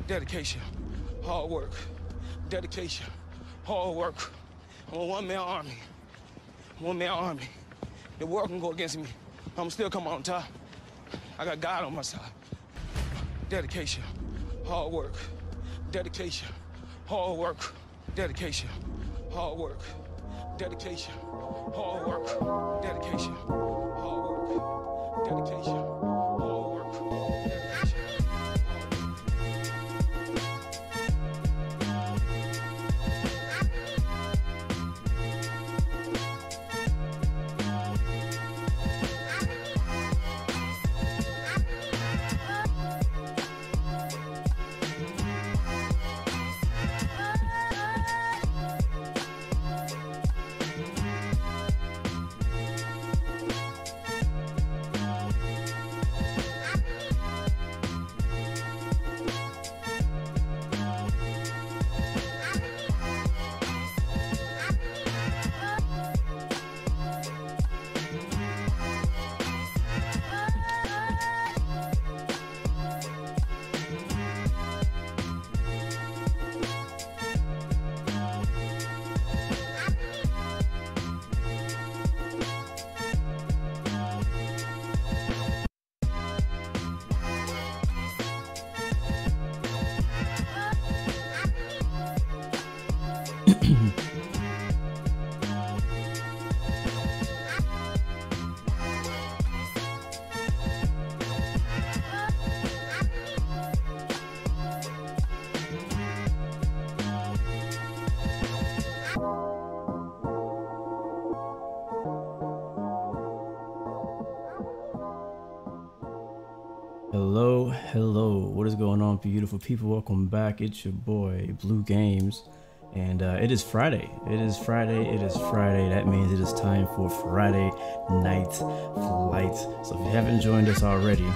Dedication, hard work. Dedication, hard work. I'm a one-man army. One-man army. The world can go against me. I'm still come on top. I got God on my side. Dedication, hard work. Dedication, hard work. Dedication, hard work. Dedication, hard work. Dedication, hard work. Dedication, hard work. Dedication. Hello, what is going on, beautiful people? Welcome back. It's your boy Blue Games, and it is Friday. It is Friday. That means it is time for Friday night flight. So if you haven't joined us already,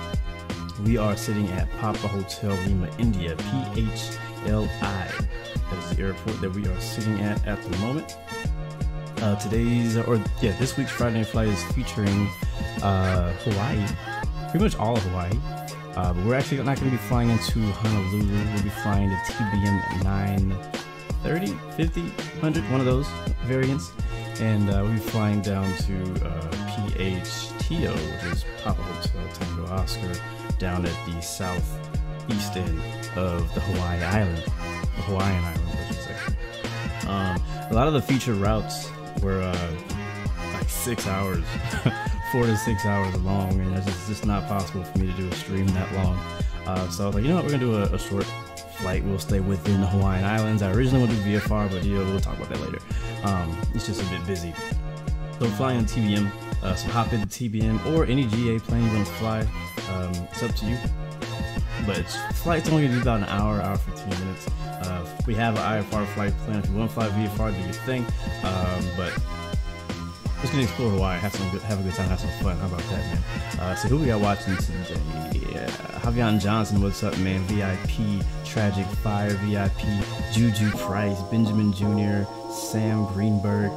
we are sitting at Papa Hotel Lima, India, PHLI. That is the airport that we are sitting at the moment. This week's Friday night flight is featuring Hawaii, pretty much all of Hawaii. But we're actually not going to be flying into Honolulu. We'll be flying to TBM 930, 50, 100, one of those variants. And we'll be flying down to PHTO, which is Papa Hotel Tango Oscar, down at the southeast end of the Hawaiian Island, I should say. A lot of the featured routes were like 6 hours. 4 to 6 hours long, and it's just not possible for me to do a stream that long. So I was like, you know what, we're gonna do a short flight. We'll stay within the Hawaiian Islands. I originally wanted to do VFR, but we'll talk about that later. It's just a bit busy. So I'm flying on TBM, so hop into TBM or any GA plane you want to fly. It's up to you. But flight's only gonna be about an hour 15 minutes. We have an IFR flight planned. If you want to fly VFR, do your thing. But just gonna explore Hawaii, have a good time, have some fun. How about that, man? So who we got watching today? Javion Johnson, what's up, man? VIP, Tragic Fire, VIP, Juju Price, Benjamin Jr., Sam Greenberg.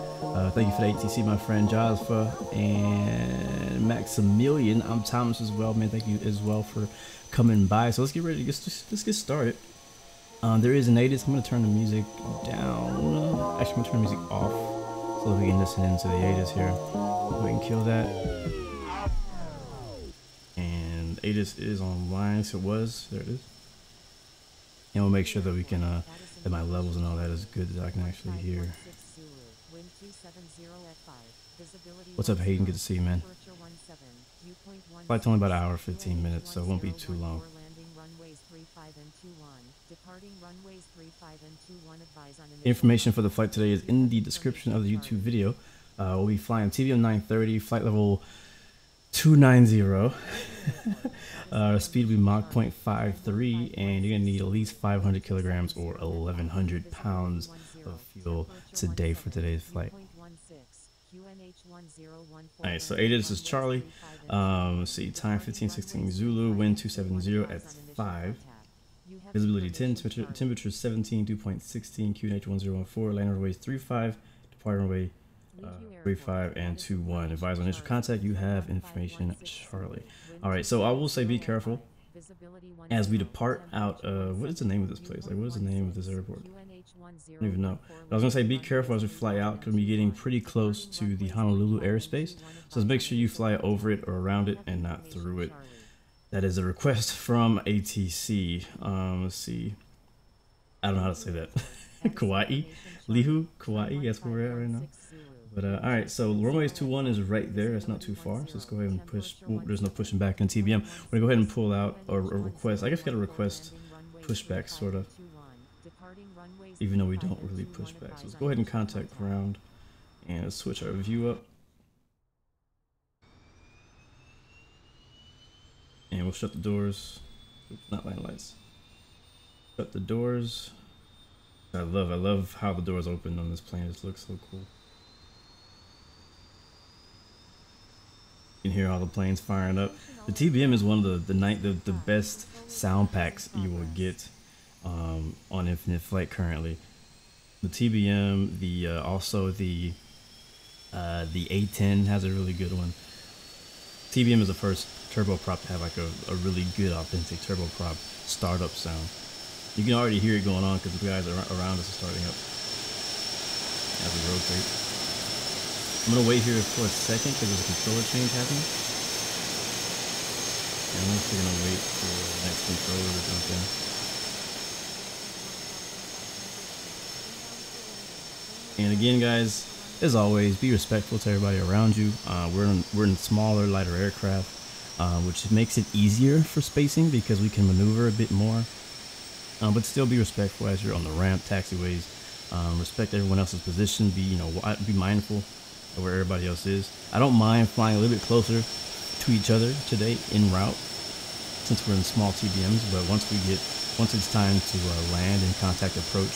Thank you for the ATC, my friend Josfa and Maximilian. I'm Thomas as well, man. Thank you as well for coming by. So let's get ready. Let's get started. There is an ATIS. I'm gonna turn the music down. Actually, I'm gonna turn the music off, so we can listen into the ATIS here. We can kill that. And ATIS is online, so it was. There it is. And we'll make sure that we can, that my levels and all that is good, that I can actually hear. What's up, Hayden? Good to see you, man. Flight's only about an hour, 15 minutes, so it won't be too long. Information for the flight today is in the description of the YouTube video. We'll be flying TBM 930, flight level 290. Speed will be Mach 0.53, and you're gonna need at least 500 kilograms or 1,100 pounds of fuel today for today's flight. Alright, so ATIS is Charlie. Let's see, time 1516 Zulu, wind 270 at 5. Visibility 10, temperature 17, dew point 16, QNH 1014, land runways 35, departure runway 35 and 21. Advise on initial contact, you have information, Charlie. Alright, so I will say be careful. as we depart out of, what is the name of this place? Like, what is the name of this airport? I don't even know. But I was gonna say, be careful as we fly out, because we're getting pretty close to the Honolulu airspace. So make sure you fly over it or around it and not through it. That is a request from ATC. Let's see. I don't know how to say that. Kauai, Lihu, Kauai. That's where we're at right now. But all right, so runway 21 is right there. That's not too far. So let's go ahead and push. Ooh, there's no pushing back in TBM. We're gonna go ahead and pull out or request. I guess we got to request pushback, sort of. Even though we don't really push back. So let's go ahead and contact ground and let's switch our view up. And we'll shut the doors. Oops, not line lights. Shut the doors. I love how the doors open on this plane. It looks so cool. You can hear all the planes firing up. The TBM is one of the best sound packs you will get on Infinite Flight currently. The TBM, also the A10 has a really good one. TBM is the first turboprop to have like a really good authentic turboprop startup sound. You can already hear it going on because the guys around us are starting up as we rotate. I'm gonna wait here for a second because there's a controller change happening. And I'm also gonna wait for the next controller to jump in. And again, guys, as always, be respectful to everybody around you. We're in smaller, lighter aircraft, which makes it easier for spacing because we can maneuver a bit more. But still be respectful as you're on the ramp, taxiways. Respect everyone else's position. Be mindful of where everybody else is. I don't mind flying a little bit closer to each other today en route, since we're in small TBMs. But once it's time to land and contact approach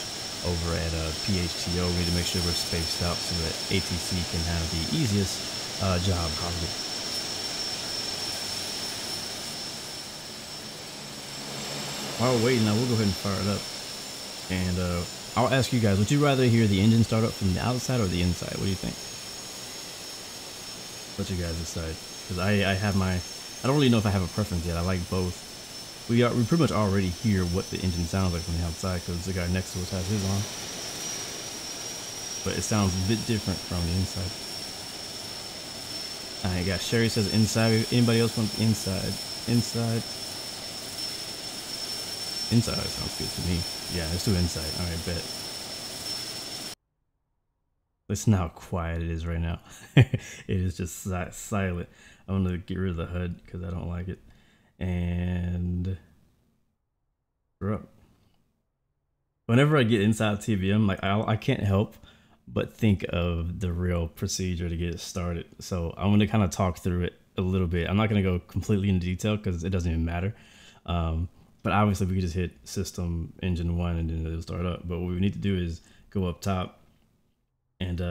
over at PHTO, we need to make sure we're spaced out so that ATC can have the easiest job possible. While we're waiting, now we'll go ahead and fire it up. And I'll ask you guys, would you rather hear the engine start up from the outside or the inside? What do you think? Let you guys decide. Because I don't really know if I have a preference yet. I like both. We pretty much already hear what the engine sounds like from the outside because the guy next to us has his on. But it sounds a bit different from the inside. Alright guys, Sherry says inside. Anybody else want inside? Inside sounds good to me. Yeah, let's do inside. Alright, bet. Listen how quiet it is right now. It is just silent. I'm gonna get rid of the HUD because I don't like it. And we're up. Whenever I get inside TBM, like I can't help but think of the real procedure to get it started. So I'm gonna kind of talk through it a little bit. I'm not gonna go completely into detail because it doesn't even matter. But obviously we can just hit system engine 1 and then it'll start up. But what we need to do is go up top and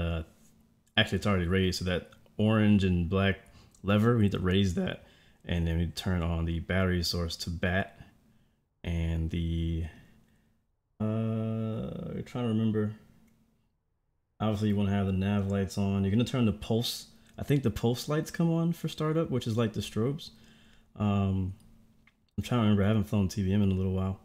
actually it's already raised. So that orange and black lever, we need to raise that. And then we turn on the battery source to BAT and the I'm trying to remember. Obviously you want to have the nav lights on. You're going to turn the pulse. I think the pulse lights come on for startup, which is like the strobes. I'm trying to remember. I haven't flown TBM in a little while.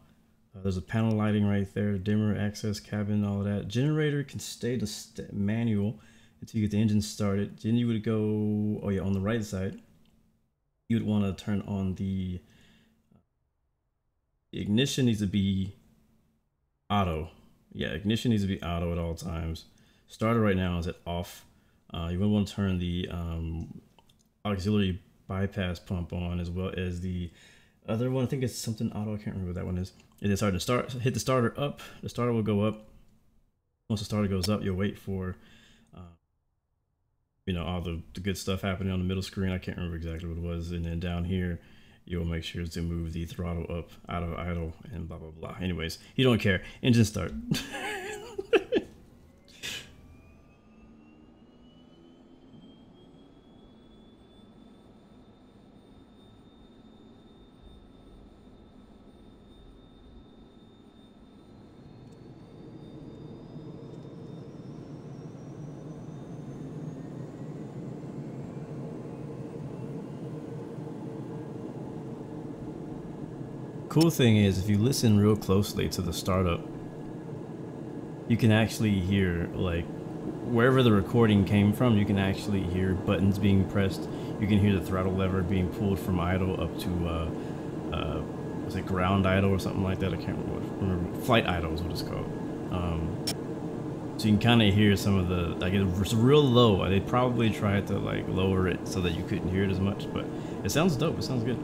There's a panel lighting right there, dimmer, access, cabin, all of that. Generator can stay the manual until you get the engine started. Then you would go, oh yeah, on the right side, you would want to turn on the ignition needs to be auto. Yeah, ignition needs to be auto at all times. Starter right now is at off. You would want to turn the auxiliary bypass pump on, as well as the other one. I think it's something auto. I can't remember what that one is. It is hard to start. Hit the starter up. The starter will go up. Once the starter goes up, you'll wait for all the good stuff happening on the middle screen. I can't remember exactly what it was. And then down here, you'll make sure to move the throttle up out of idle and blah, blah, blah. Anyways, you don't care. Engine start. cool thing is, if you listen real closely to the startup, you can actually hear, like, wherever the recording came from, you can actually hear buttons being pressed. You can hear the throttle lever being pulled from idle up to, was it ground idle or something like that? I can't remember. Flight idle is what it's called. So you can kind of hear some of the, like, it's real low. They probably tried to, like, lower it so that you couldn't hear it as much, but it sounds dope. It sounds good.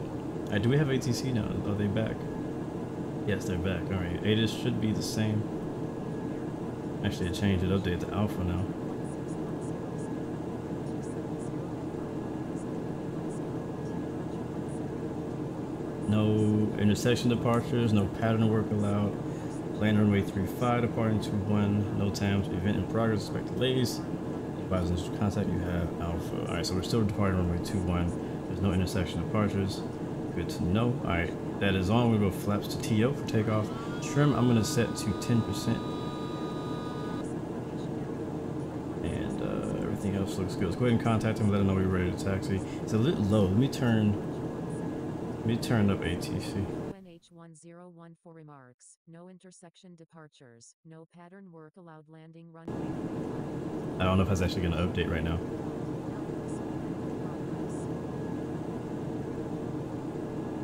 All right, do we have ATC now? Are they back? Yes, they're back. All right, ATIS should be the same. Actually, I changed it, update to alpha now. No intersection departures, no pattern work allowed. Land runway 35, departing 21, no TAMs, event in progress, expect delays. Advise initial contact, you have alpha. Alright, so we're still departing runway 21. There's no intersection departures. Good to know. Alright, that is on. We'll go flaps to TO for takeoff. Trim, I'm going to set to 10%. And everything else looks good. Let's go ahead and contact him, let him know we're ready to taxi. It's a little low. Let me turn up ATC. NH1014 remarks. No intersection departures. No pattern work allowed landing runway. I don't know if that's actually going to update right now.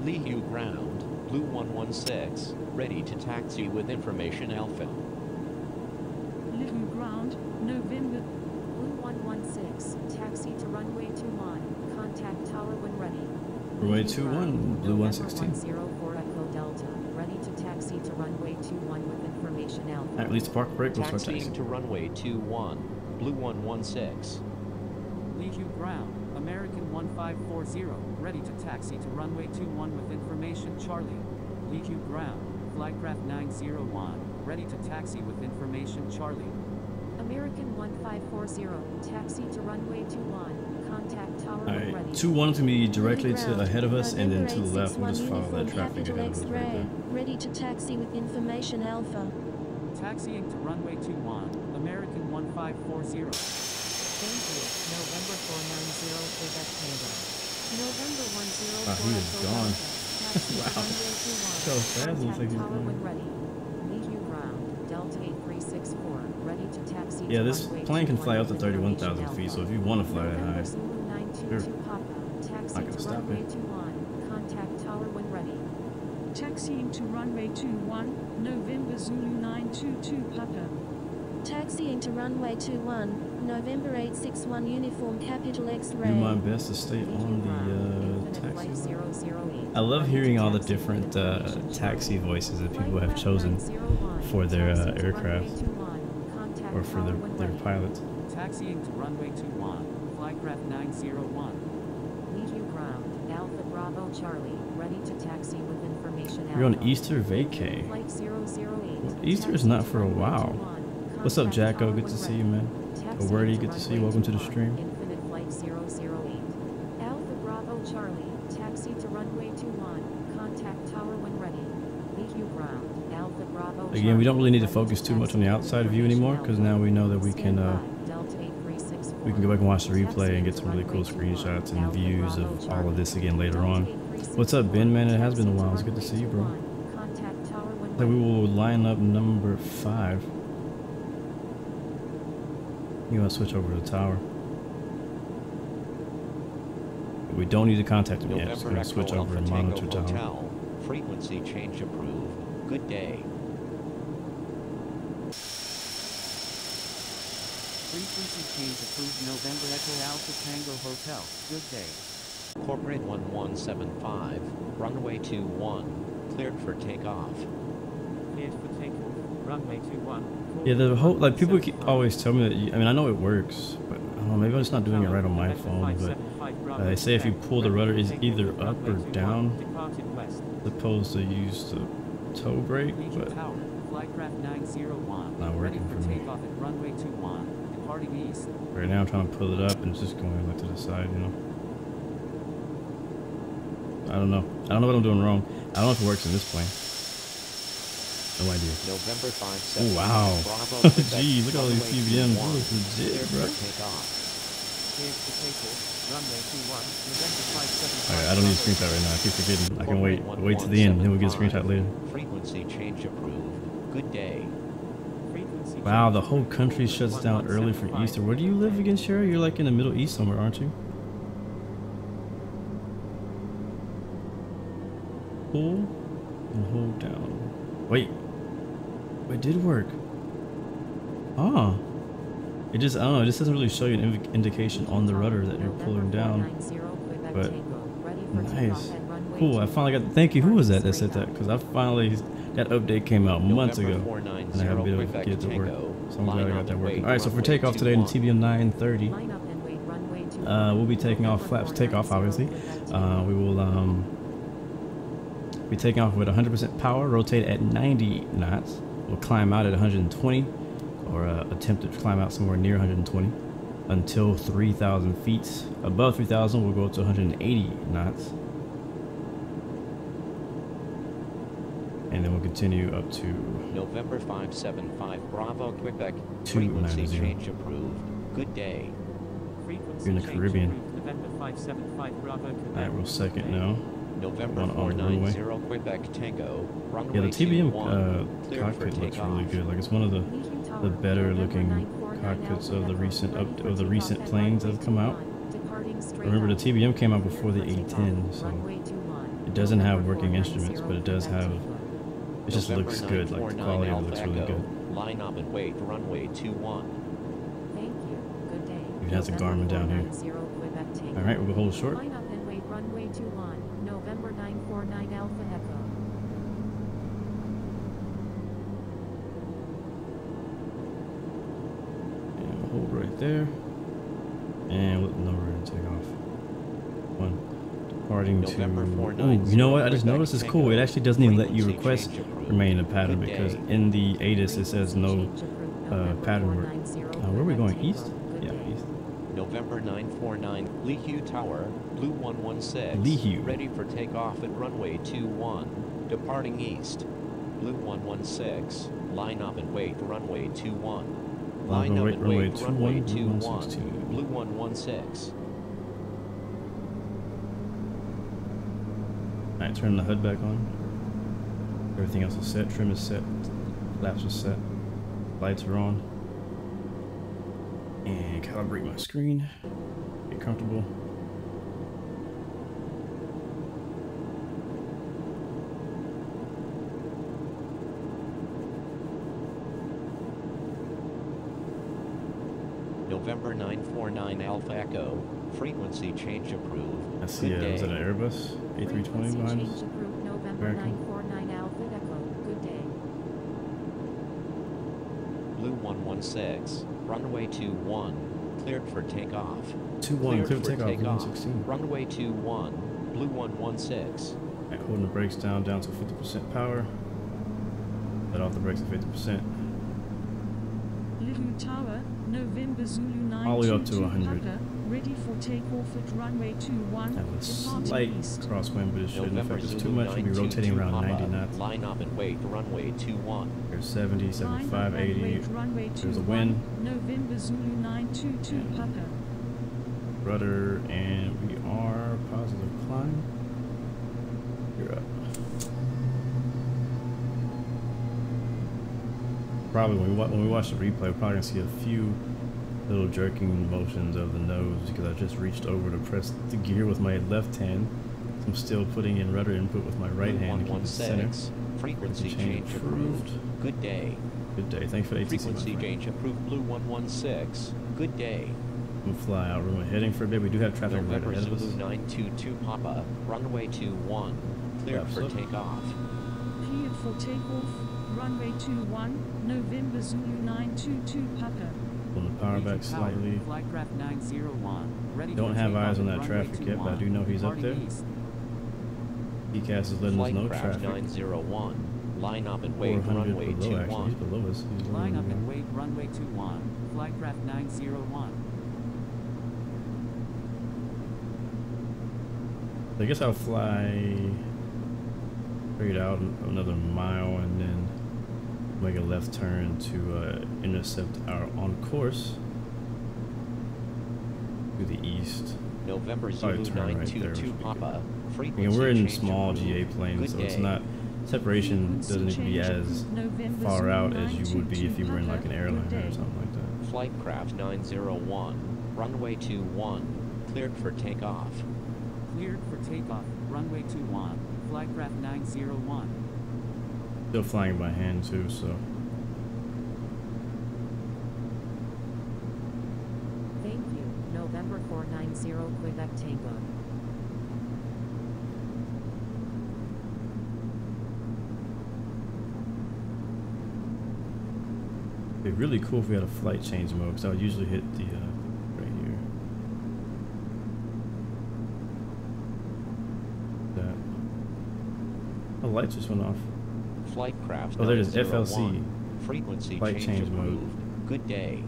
Liu ground, Blue 116, ready to taxi with information Alpha. Liu ground, November. Blue 116, taxi to runway 21. Contact tower when ready. Runway 21, Blue 116. 104 Echo Delta, ready to taxi to runway 21 with information Alpha. At least park break will start Taxiing taxi. to runway 21, Blue 116. Liu ground, American 1540, ready to taxi to runway 21 with information Charlie. Liu ground, Flycraft 901, ready to taxi with information Charlie. American 1540, taxi to runway 21. Contact tower when Alright, ready. 21 to be directly to ahead of us, and then to the left, we'll just follow that traffic Capital ahead of us right X-ray, there. ready to taxi with information Alpha. Taxiing to runway 21, American 1540. Thank you. November 490 Quebec, Canada. November 104 Ah, he is Echo gone. Delta, taxi to Wow. runway 21. So fast, looks like he's Contact tower gone. when ready. Liu ground, Delta 8364, ready to taxi Yeah, to this runway plane can 21 fly up to with 31,000 information feet, so Alpha. if you want to fly that November high, Zulu 922 sure. Papa, taxi Not gonna to stop runway it. 21. Contact tower when ready. Taxiing to runway 21, November Zulu 922 Papa. Taxiing to runway 21, November 861 Uniform Capital do X-ray. my best to stay on the Infinite Flight taxi. 008. I love hearing all the different taxi voices that people have chosen for their aircraft or for their pilots. Taxiing to runway 21, Flycraft 901. Liu ground, Alpha Bravo Charlie, ready to taxi with information We're on Alpha. Easter vacay. Flight 008. Well, Easter is not for a while. What's up, Jacko? Good to see you, man. OORRR, good to see you. Welcome to the stream. Infinite Flight 008. Alpha Bravo Charlie, taxi to runway 21. Contact tower when ready. Liu ground, Alpha Bravo Charlie. Again, we don't really need to focus too much on the outside view anymore, because now we know that we can go back and watch the replay and get some really cool screenshots and views of all of this again later on. What's up, Ben, man? It has been a while. It's good to see you, bro. So we will line up number 5. You want to switch over to the tower. But we don't need to contact him yet. Just going to switch over and monitor tower. Hotel. Frequency change approved. Good day. Frequency change approved November Echo Alpha Tango Hotel. Good day. Corporate 1175, runway 21, cleared for takeoff. Cleared for takeoff, runway 21. Yeah, the whole, like, people always tell me that, I mean, I know it works, but I don't know, maybe I'm just not doing it right on my phone, but they say if you pull the rudder, it's either up or down, as opposed to use the toe brake, but not working for me. Right now I'm trying to pull it up and it's just going like to the side, you know. I don't know. I don't know what I'm doing wrong. I don't know if it works in this plane. No idea. November 5 Oh, wow. Bravo, Gee, look at all these CBMs. That looks legit, bro. Takeoff. Cleared for takeoff, runway 21, November 575. Alright, I don't need a screenshot right now. I keep forgetting. I can wait to the end, then we'll get a screenshot later. Frequency change approved. Good day. Wow, the whole country shuts down early for Easter. Where do you live again, Sherry? You're like in the Middle East somewhere, aren't you? Pull and hold down. Wait. It did work. Ah. It just, I don't know, it just doesn't really show you an indication on the rudder that you're pulling down. But, nice. Cool, I finally got, thank you, who was that said that? Because I finally, that update came out months ago. And I haven't been able to get it to work. So I'm glad I got that working. Alright, so for takeoff today in TBM 930, we'll be taking off flaps takeoff, obviously. We will be taking off with 100% power, rotate at 90 knots. We'll climb out at 120, or attempt to climb out somewhere near 120 until 3,000 feet. Above 3,000, we'll go to 180 knots. And then we'll continue up to November 575 Bravo Quebec. Frequency change approved. Good day. You're in the Caribbean. Alright, we're second now. November 490 Quebec Tango. Yeah, the TBM cockpit looks really good. Like it's one of the better looking cockpits of the recent planes that have come out. Remember, the TBM came out before the A10, so it doesn't have working instruments, but it does have. It just looks good. Like the quality of it looks really good. Line up and wait. Runway 21. Thank you. Good day. It has a Garmin down here. All right, we'll hold short. Line up and wait. Runway 21. November 949 Alpha Echo. And we'll hold right there. And let the number and take off. One. Departing to. Oh, you know what? I just noticed it's cool. It actually doesn't even let you request remain in a pattern because in the ATIS it says no pattern work. Where are we going? East? Yeah, east. November 949 Lihu Tower, Blue 116. Lihu. Ready for takeoff at runway 21. Departing east. Blue 116. Line up and wait. Runway 21. Line up and wait. Runway 21. Blue 116. Alright, turn the HUD back on. Everything else is set. Trim is set. Flaps are set. Lights are on. And calibrate my screen. Get comfortable. November 949 Alpha Echo. Frequency change approved. I see. Is that an Airbus A320 behind us? November 949 Alpha Echo. Good day. Blue 116. Runway 21. Cleared for takeoff. 21. Cleared for takeoff. 116. Runway 21. Blue 116. Right, holding the brakes down to 50% power. Let off the brakes at 50%. Lihu Tower, November Zulu 9 all the way up to 100. Ready for takeoff at runway 21. Have a slight crosswind, but it shouldn't affect us too much. We'll be rotating around 90 knots. Line up and wait. Runway 21. There's 70, 75, 80. There's a wind. November Zulu 922 Papa. Rudder, and we are positive climb. You're up. Probably when we watch the replay, we're probably gonna see a few little jerking motions of the nose because I just reached over to press the gear with my left hand. So I'm still putting in rudder input with my right hand to keep it center. Frequency change approved. Good day. Good day. Thanks for the ATC. Frequency change approved. Blue 116. Good day. We'll fly out. We're heading for a bit. We do have traffic right ahead of us. Zulu 922 Papa. Runway 21. Cleared for takeoff. Cleared for takeoff. Runway 21. November Zulu 922 Papa. Pull the power back slightly. Don't have eyes on that traffic yet, but I do know he's up there. ECAS is letting us know traffic. 901. Line up and wait. 400 Runway below, 21. actually. He's below us. He's Line up and wait. Runway 21. Flycraft 901. I guess I'll fly straight out another mile and then make a left turn to intercept our on course to the east. November Probably Zulu turn right there, 922 which would be Papa. good. Frequency Again, we're in change small approved. GA planes, Good so day. it's not, separation Frequency doesn't need to be change as approved. November far Zulu out as you would be if you were in like an 922 airliner Papa. or something like that. Flightcraft 901. Runway 21. Cleared for takeoff. Cleared for takeoff. Runway 21. Flightcraft 901. Still flying by hand too, so. Thank you. November 490 Quebec Tango. It'd be really cool if we had a flight change mode, because I would usually hit the right here. That. Oh, the lights just went off. Flightcraft Oh, there it is, 901. FLC. Frequency Flight change mode. approved. Good day.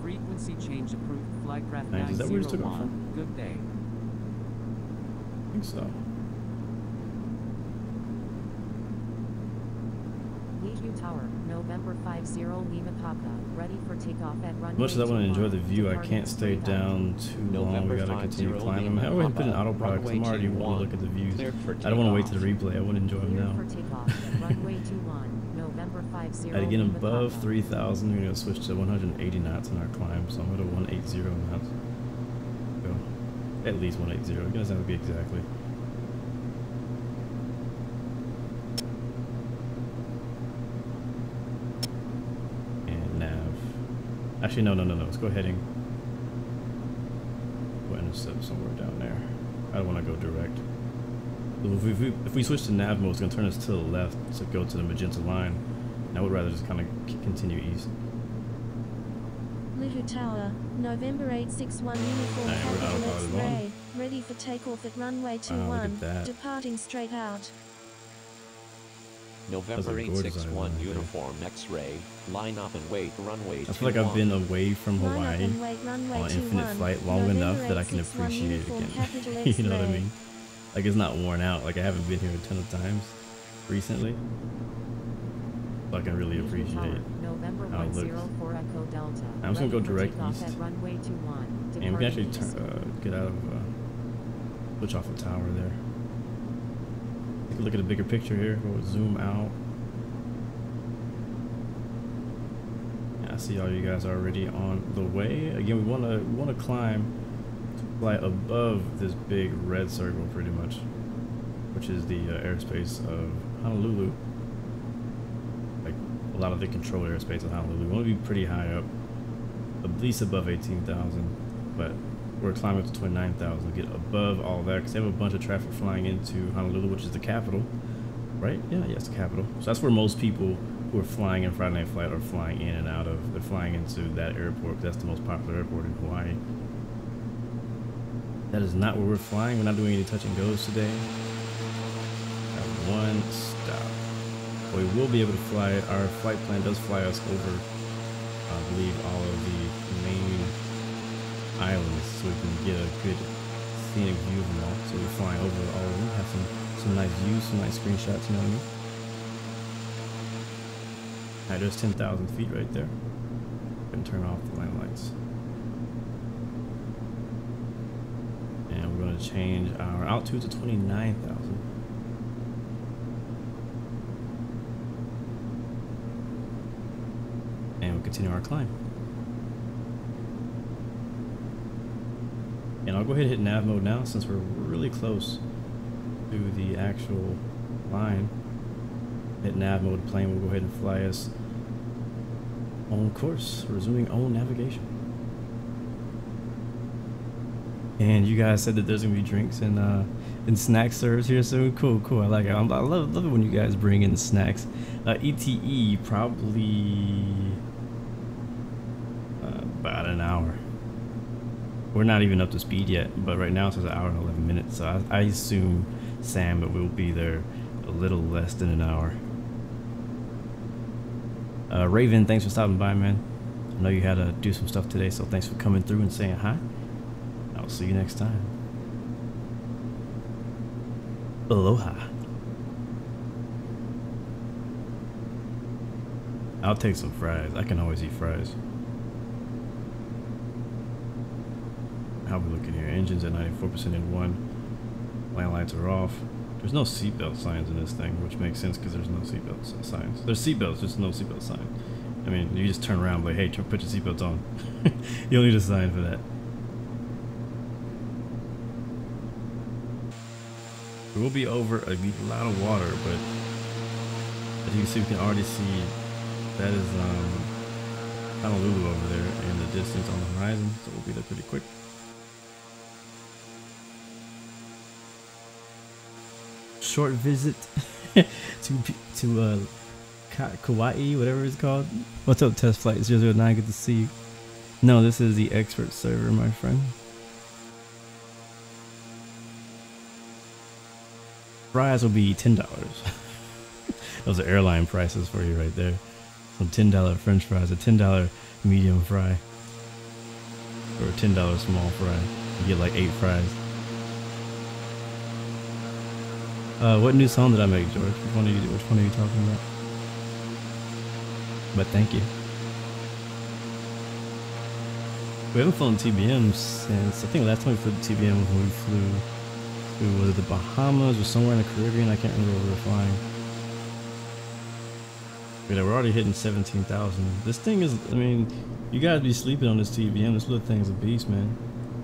Frequency change approved. Flightcraft Nice. Is that where you took off 901. from? Good day. I think so. League Tower, November 50 Lima Papa, ready for takeoff at runway As much as I want to enjoy the view, I departing can't stay straight down too long. November We gotta continue 50 climbing. I wouldn't put an Papa, autopilot because I'm runway already 21. want to look at the views. Cleared for I don't want to wait to takeoff. the replay. I want to enjoy them Cleared now. for takeoff at runway 21, November 50 I had to get Lima above Papa. 3,000. We're going to switch to 180 knots on our climb, so I'm going to 180 knots. Go. At least 180. It doesn't have to be exactly. And nav. Actually, no. Let's go heading. We'll intercept somewhere down there. I don't want to go direct. If we switch to nav mode, it's going to turn us to the left to go to the magenta line. And I would rather just kind of continue east. Lihu Tower, November 861 Uniform Alright, we're Capital autopilot on. X-Ray, ready for takeoff at runway Look 21, at that. departing straight out. November That's a gorgeous 861 island, yeah. Uniform X-ray. Line up and wait. Runway 21. I feel like I've been away from Line up Hawaii and wait, runway on 21, infinite flight long November enough that I can 861 appreciate it Uniform again. Capital You know what I X-ray. mean? Like it's not worn out. Like I haven't been here a ton of times recently. So I can really League appreciate Tower, November how it looks. 104 Echo Delta. I'm just gonna go ready for direct takeoff east. at runway 21, And we can actually departing east. get out of, switch off the tower there. Take a look at a bigger picture here. We'll zoom out. Yeah, I see all you guys are already on the way. Again, we wanna climb to fly above this big red circle pretty much, which is the airspace of Honolulu. Like a lot of the controlled airspace of Honolulu. We want to be pretty high up, at least above 18,000, but we're climbing to 29,000 to get above all that because they have a bunch of traffic flying into Honolulu, which is the capital, right? Yeah, it's the capital. So that's where most people who are flying in Friday Night Flight are flying in and out of. They're flying into that airport because that's the most popular airport in Hawaii. That is not where we're flying. We're not doing any touch and goes today. Got one stop. But we will be able to fly. Our flight plan does fly us over, I believe, all of the main islands, so we can get a good scenic view of them all. So we're flying over all of them. Have some nice views, some nice screenshots. You know what I mean? Alright, there's 10,000 feet right there. And turn off the line lights. And we're going to change our altitude to 29,000. And we'll continue our climb. And I'll go ahead and hit nav mode now since we're really close to the actual line. Hit nav mode, plane will go ahead and fly us on course, resuming on navigation. And you guys said that there's gonna be drinks and snack serves here soon. Cool. I like it. I love it when you guys bring in snacks. ETE probably about an hour. We're not even up to speed yet, but right now it says an hour and 11 minutes. So I assume Sam that we'll be there a little less than an hour. Raven, thanks for stopping by, man. I know you had to do some stuff today, so thanks for coming through and saying hi. I'll see you next time. Aloha. I'll take some fries. I can always eat fries. how we looking here? Engines at 94% in 1. Land lights are off. There's no seatbelt signs in this thing, which makes sense because there's no seatbelt signs. There's seatbelts, just no seatbelt sign. I mean, you just turn around like, hey, put your seatbelts on. You don't need a sign for that. We will be over a lot of water, but as you can see, we can already see that is Honolulu over there and the distance on the horizon, so we'll be there pretty quick. Short visit to Kauai, whatever it's called. What's up, test flight 009? Good to see you. No, this is the expert server, my friend. Fries will be $10. Those are airline prices for you right there. Some $10 French fries, a $10 medium fry, or a $10 small fry. You get like 8 fries. What new song did I make, George? Which one are you talking about? But thank you. We haven't flown TBM since, I think last time we flew TBM was when we flew to, was it the Bahamas or somewhere in the Caribbean? I can't remember where we were flying. But we're already hitting 17,000. This thing is, I mean, you gotta be sleeping on this TBM. This little thing's a beast, man.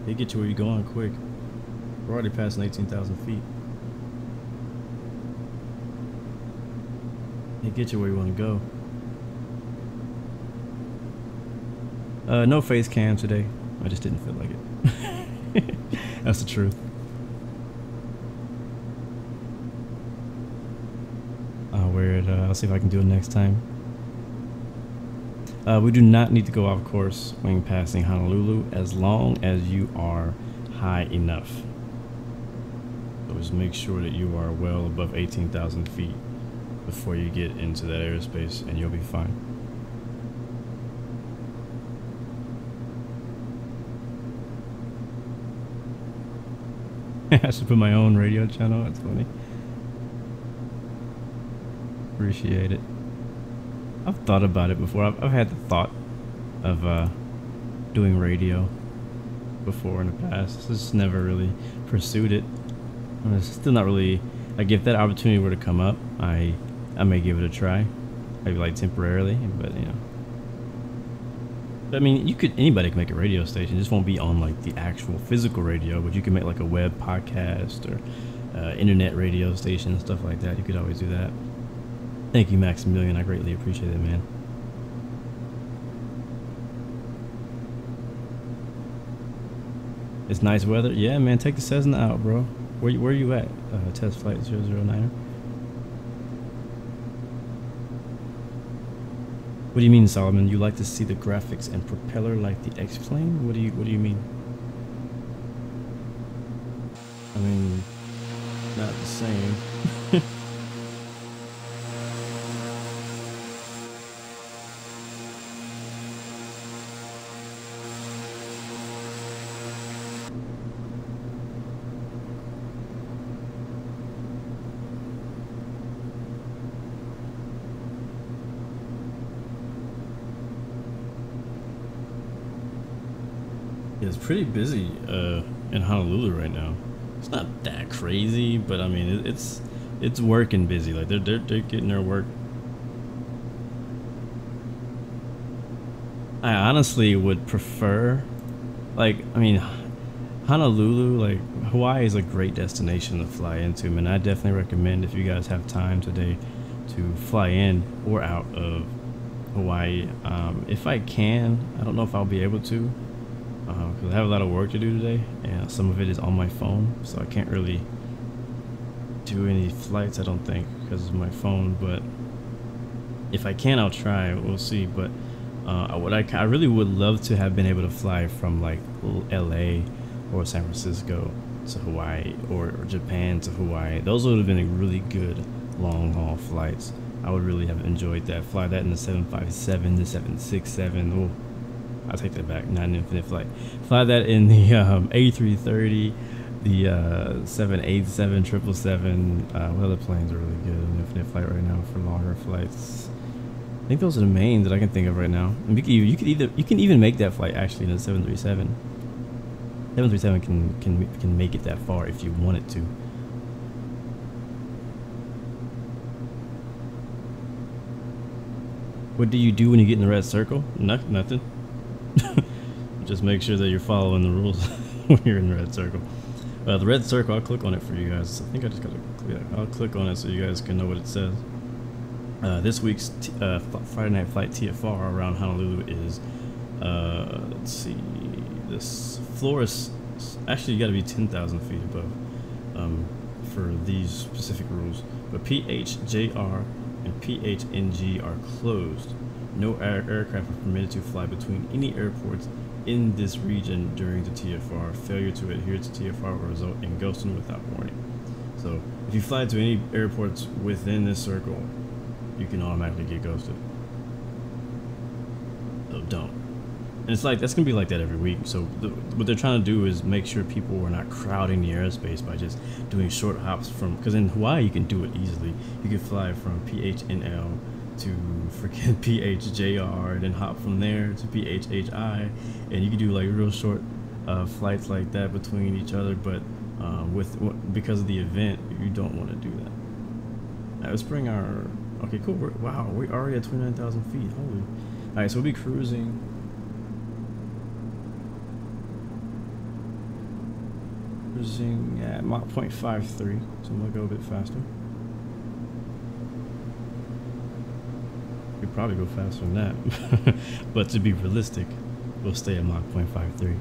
They get you where you're going quick. We're already passing 18,000 feet. They get you where you want to go. No face cam today. I just didn't feel like it. That's the truth. I'll wear it. I'll see if I can do it next time. We do not need to go off course when passing Honolulu as long as you are high enough. So just make sure that you are well above 18,000 feet before you get into that airspace, and you'll be fine. I should put my own radio channel. That's funny. Appreciate it. I've thought about it before. I've had the thought of doing radio before in the past. Just never really pursued it. I'm still not really, like, if that opportunity were to come up, I may give it a try, maybe like temporarily, but you know. I mean, anybody can make a radio station. It just won't be on like the actual physical radio, but you can make like a web podcast or internet radio station and stuff like that. You could always do that. Thank you, Maximilian. I greatly appreciate it, man. It's nice weather. Yeah, man. Take the Cessna out, bro. Where you at? Test flight 009. What do you mean, Solomon? You like to see the graphics and propeller like the X-plane? What do you mean? I mean, not the same. It's pretty busy in Honolulu right now. It's not that crazy, but I mean it's working busy. Like they're getting their work. I honestly would prefer, like, I mean, Honolulu, like Hawaii is a great destination to fly into, and I definitely recommend, if you guys have time today, to fly in or out of Hawaii. If I can, I don't know if I'll be able to. Because I have a lot of work to do today, and some of it is on my phone, so I can't really do any flights, I don't think, because of my phone. But if I can, I'll try. We'll see. But I really would love to have been able to fly from like LA or San Francisco to Hawaii, or Japan to Hawaii. Those would have been really good long haul flights. I would really have enjoyed that. Fly that in the 757, the 767. Ooh. I'll take that back, not an infinite flight. Fly that in the A330, the 787, 777. What other planes are really good in infinite flight right now for longer flights? I think those are the main that I can think of right now. And you can even make that flight actually in the 737. 737 can make it that far if you want it to. What do you do when you get in the red circle? Nothing. Just make sure that you're following the rules when you're in the red circle. The red circle, I'll click on it for you guys. I think I just gotta click. I'll click on it so you guys can know what it says. This week's Friday night flight TFR around Honolulu is, let's see, this floor is actually you got to be 10,000 feet above for these specific rules. But PHJR and PHNG are closed. No aircraft are permitted to fly between any airports in this region during the TFR. Failure to adhere to TFR will result in ghosting without warning. So if you fly to any airports within this circle, you can automatically get ghosted. So don't. And it's like, that's gonna be like that every week. So what they're trying to do is make sure people are not crowding the airspace by just doing short hops from, because in Hawaii you can do it easily. You can fly from PHNL to freaking PHJR and then hop from there to PHHI, and you can do like real short flights like that between each other, but because of the event, you don't want to do that. Now, let's bring our, okay, cool, wow, we're already at 29,000 feet, holy. Alright, so we'll be cruising at Mach 0.53, so I'm gonna go a bit faster. We probably go faster than that, but to be realistic, we'll stay at Mach 0.53.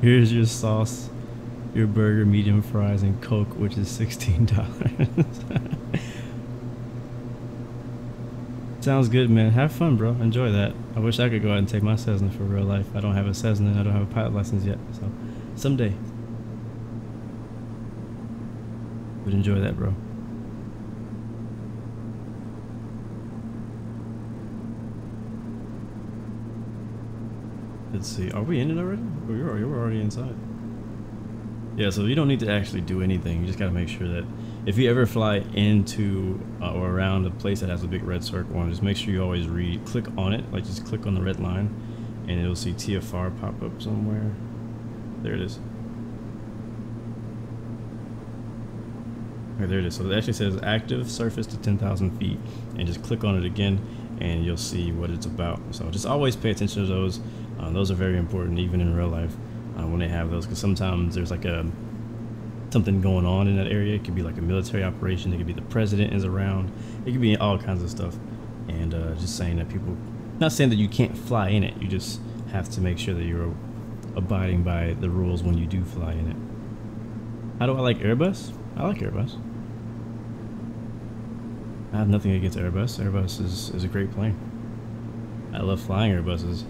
Here's your sauce, your burger, medium fries, and Coke, which is $16. Sounds good, man. Have fun, bro. Enjoy that. I wish I could go out and take my Cessna for real life. I don't have a Cessna and I don't have a pilot license yet, so someday. Would enjoy that, bro. Let's see. Are we in it already? Oh, you're already inside. Yeah, so you don't need to actually do anything. You just got to make sure that if you ever fly into or around a place that has a big red circle on, just make sure you always click on it. Like, just click on the red line, and it'll see TFR pop up somewhere. There it is. Okay, there it is. So it actually says active surface to 10,000 feet, and just click on it again, and you'll see what it's about. So just always pay attention to those. Those are very important, even in real life, when they have those, because sometimes there's like something going on in that area. It could be like a military operation. It could be the president is around. It could be all kinds of stuff. And just saying that people, not saying that you can't fly in it. You just have to make sure that you're abiding by the rules when you do fly in it. How do I like Airbus? I like Airbus. I have nothing against Airbus. Airbus is a great plane. I love flying Airbuses.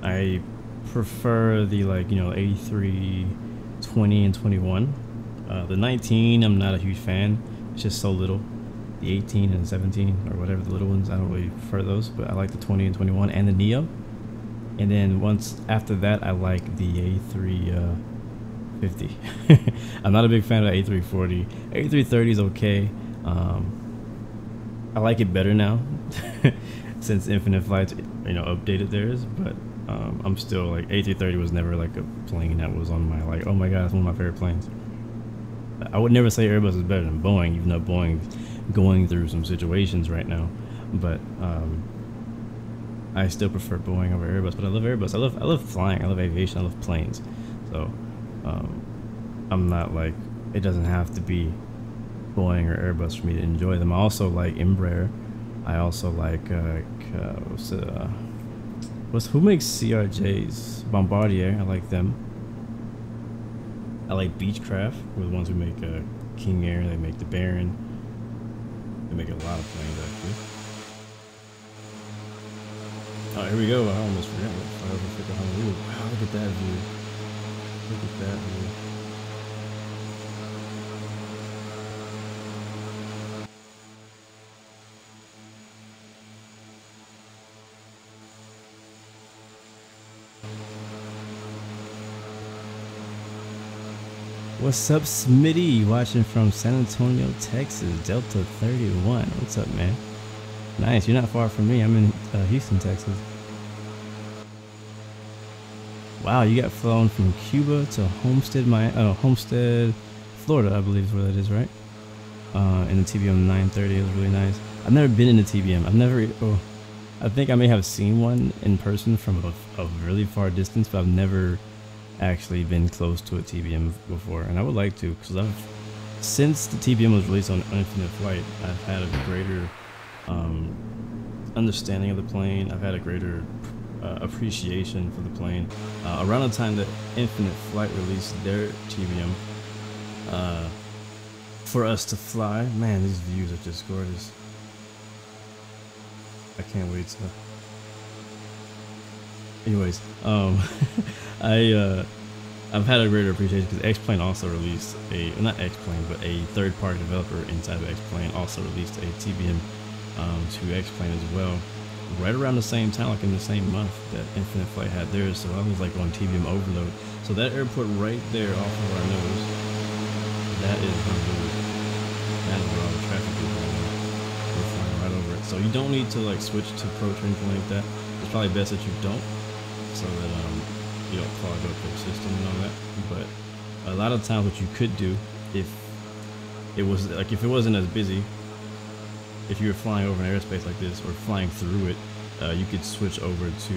I prefer the, like, you know, A3, 20 and 21. The 19 I'm not a huge fan. It's just so little. The 18 and 17 or whatever, the little ones, I don't really prefer those, but I like the 20 and 21 and the Neo. And then once after that, I like the A350. I'm not a big fan of the A340. A330 is okay. I like it better now since Infinite Flights, you know, updated theirs, but I'm still like, A330 was never like a plane that was on my, like, oh my god, it's one of my favorite planes. I would never say Airbus is better than Boeing, even though Boeing's going through some situations right now, but I still prefer Boeing over Airbus. But I love Airbus. I love flying. I love aviation. I love planes. So I'm not like, it doesn't have to be Boeing or Airbus for me to enjoy them. I also like Embraer. I also like who makes CRJs? Bombardier. I like them. I like Beechcraft. We're the ones who make King Air. They make the Baron. They make a lot of planes, actually. Oh, here we go. I almost forgot. Wow, look at that view. Look at that view. What's up, Smitty? Watching from San Antonio, Texas, Delta 31. What's up, man? Nice, you're not far from me. I'm in Houston, Texas. Wow, you got flown from Cuba to Homestead, Homestead, Florida, I believe is where that is, right? In the TBM 930, it was really nice. I've never been in the TBM. I think I may have seen one in person from a really far distance, but I've never actually been close to a TBM before, and I would like to, because since the TBM was released on Infinite Flight, I've had a greater understanding of the plane. I've had a greater appreciation for the plane. Around the time that Infinite Flight released their TBM for us to fly, man, these views are just gorgeous. I can't wait to. Anyways, I've had a greater appreciation because X-Plane also released not X-Plane, but a third-party developer inside of X-Plane also released a TBM to X-Plane as well, right around the same time, like in the same month that Infinite Flight had theirs. So I was like on TBM overload. So that airport right there off of our nose, that is where all the traffic is right now. We're flying right over it. So you don't need to like switch to approach or anything like that. It's probably best that you don't, so that you don't clog up your system and all that. But a lot of times what you could do, if it wasn't as busy, if you were flying over an airspace like this or flying through it, you could switch over to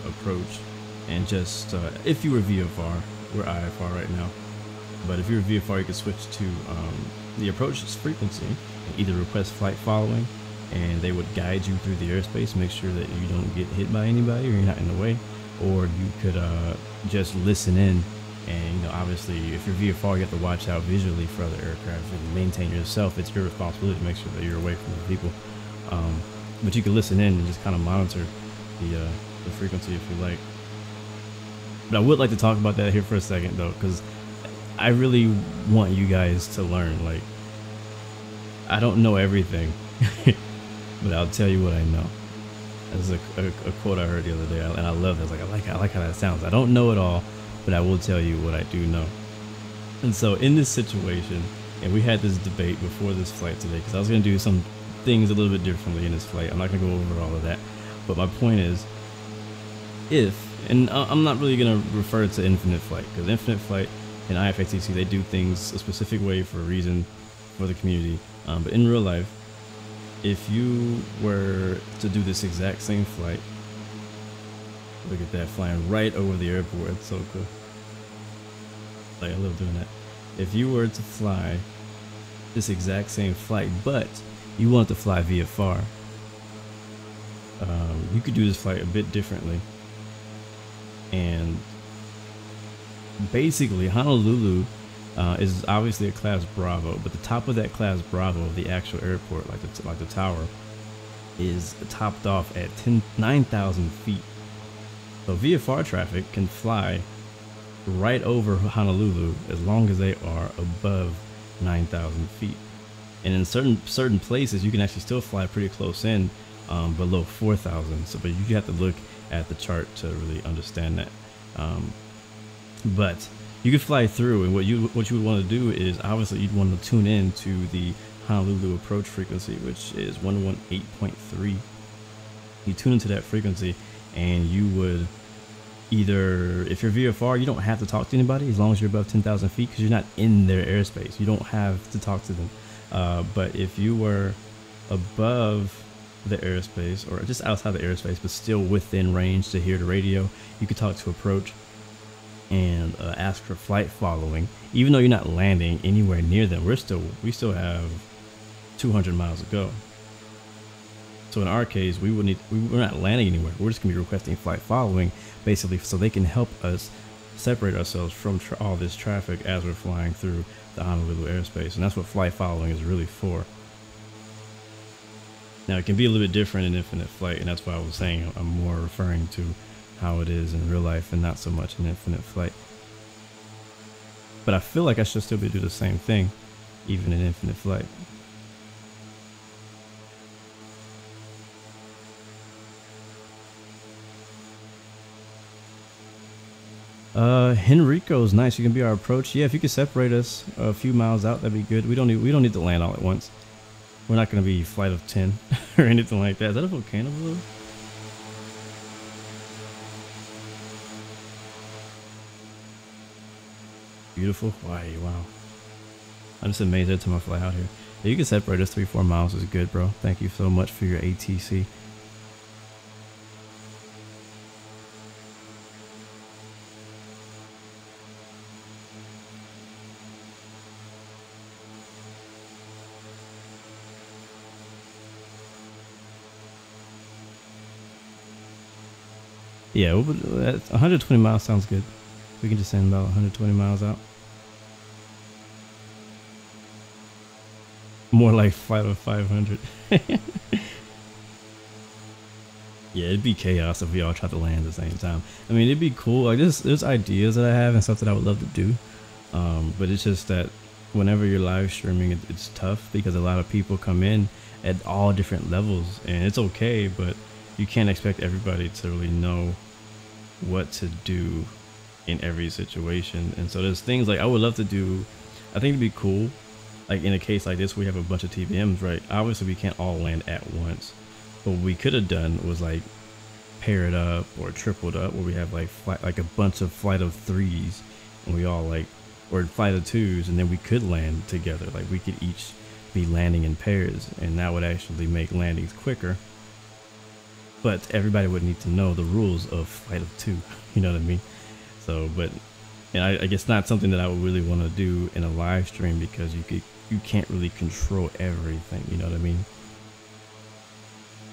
approach and just if you were VFR, we're IFR right now, but if you were VFR, you could switch to the approach frequency and either request flight following, and they would guide you through the airspace, make sure that you don't get hit by anybody or you're not in the way. Or you could just listen in, and obviously if you're VFR, you have to watch out visually for other aircraft and maintain yourself. It's your responsibility to make sure that you're away from the people. But you can listen in and just kind of monitor the frequency if you like. But I would like to talk about that here for a second though, because I really want you guys to learn. Like, I don't know everything, but I'll tell you what I know. That's a quote I heard the other day, and I love this. Like, I like how that sounds. I don't know it all, but I will tell you what I do know. And so in this situation, and we had this debate before this flight today, because I was going to do some things a little bit differently in this flight. I'm not going to go over all of that, but my point is, and I'm not really going to refer to Infinite Flight, because Infinite Flight and IFATC, they do things a specific way for a reason for the community. But in real life, if you were to do this exact same flight, look at that, flying right over the airport. It's so cool. Like, I love doing that. If you were to fly this exact same flight, but you want to fly VFR, you could do this flight a bit differently. And basically, Honolulu is obviously a class Bravo, but the top of that class Bravo of the actual airport, like the tower, is topped off at 9,000 feet. So VFR traffic can fly right over Honolulu as long as they are above 9,000 feet. And in certain places, you can actually still fly pretty close in, below 4,000. So, but you have to look at the chart to really understand that. But you could fly through, and what you would want to do is, obviously you'd want to tune in to the Honolulu approach frequency, which is 118.3. You tune into that frequency, and you would either, if you're VFR, you don't have to talk to anybody as long as you're above 10,000 feet, because you're not in their airspace. You don't have to talk to them. But if you were above the airspace, or just outside the airspace but still within range to hear the radio, you could talk to approach and ask for flight following. Even though you're not landing anywhere near them, we still have 200 miles to go. So in our case, we're not landing anywhere. We're just gonna be requesting flight following, basically, so they can help us separate ourselves from all this traffic as we're flying through the Honolulu airspace. And that's what flight following is really for. Now, it can be a little bit different in Infinite Flight, and that's why I was saying I'm more referring to how it is in real life and not so much in Infinite Flight. But I feel like I should still be doing the same thing, even in Infinite Flight. Henrico's nice. You can be our approach. Yeah, if you could separate us a few miles out, that'd be good. We don't need to land all at once. We're not going to be flight of 10 or anything like that. Is that a volcano below? Beautiful Hawaii, wow. I'm just amazed every time I fly out here. Yeah, you can separate us 3-4 miles is good, bro. Thank you so much for your ATC. Yeah, 120 miles sounds good. We can just send about 120 miles out. More like flight of 500. Yeah, it'd be chaos if we all tried to land at the same time. I mean, it'd be cool. Like there's ideas that I have and stuff that I would love to do. But it's just that whenever you're live streaming, it's tough because a lot of people come in at all different levels, and it's okay, but you can't expect everybody to really know what to do in every situation. And so there's things like I would love to do. I think it'd be cool, like in a case like this, we have a bunch of TBMs, right? Obviously we can't all land at once, but what we could have done was like pair it up or tripled up, where we have like a bunch of flight of 3s and we all like, or flight of 2s, and then we could land together. Like we could each be landing in pairs, and that would actually make landings quicker. But everybody would need to know the rules of flight of 2, you know what I mean? So, but and I guess not something that I would really want to do in a live stream, because you can't really control everything, you know what I mean?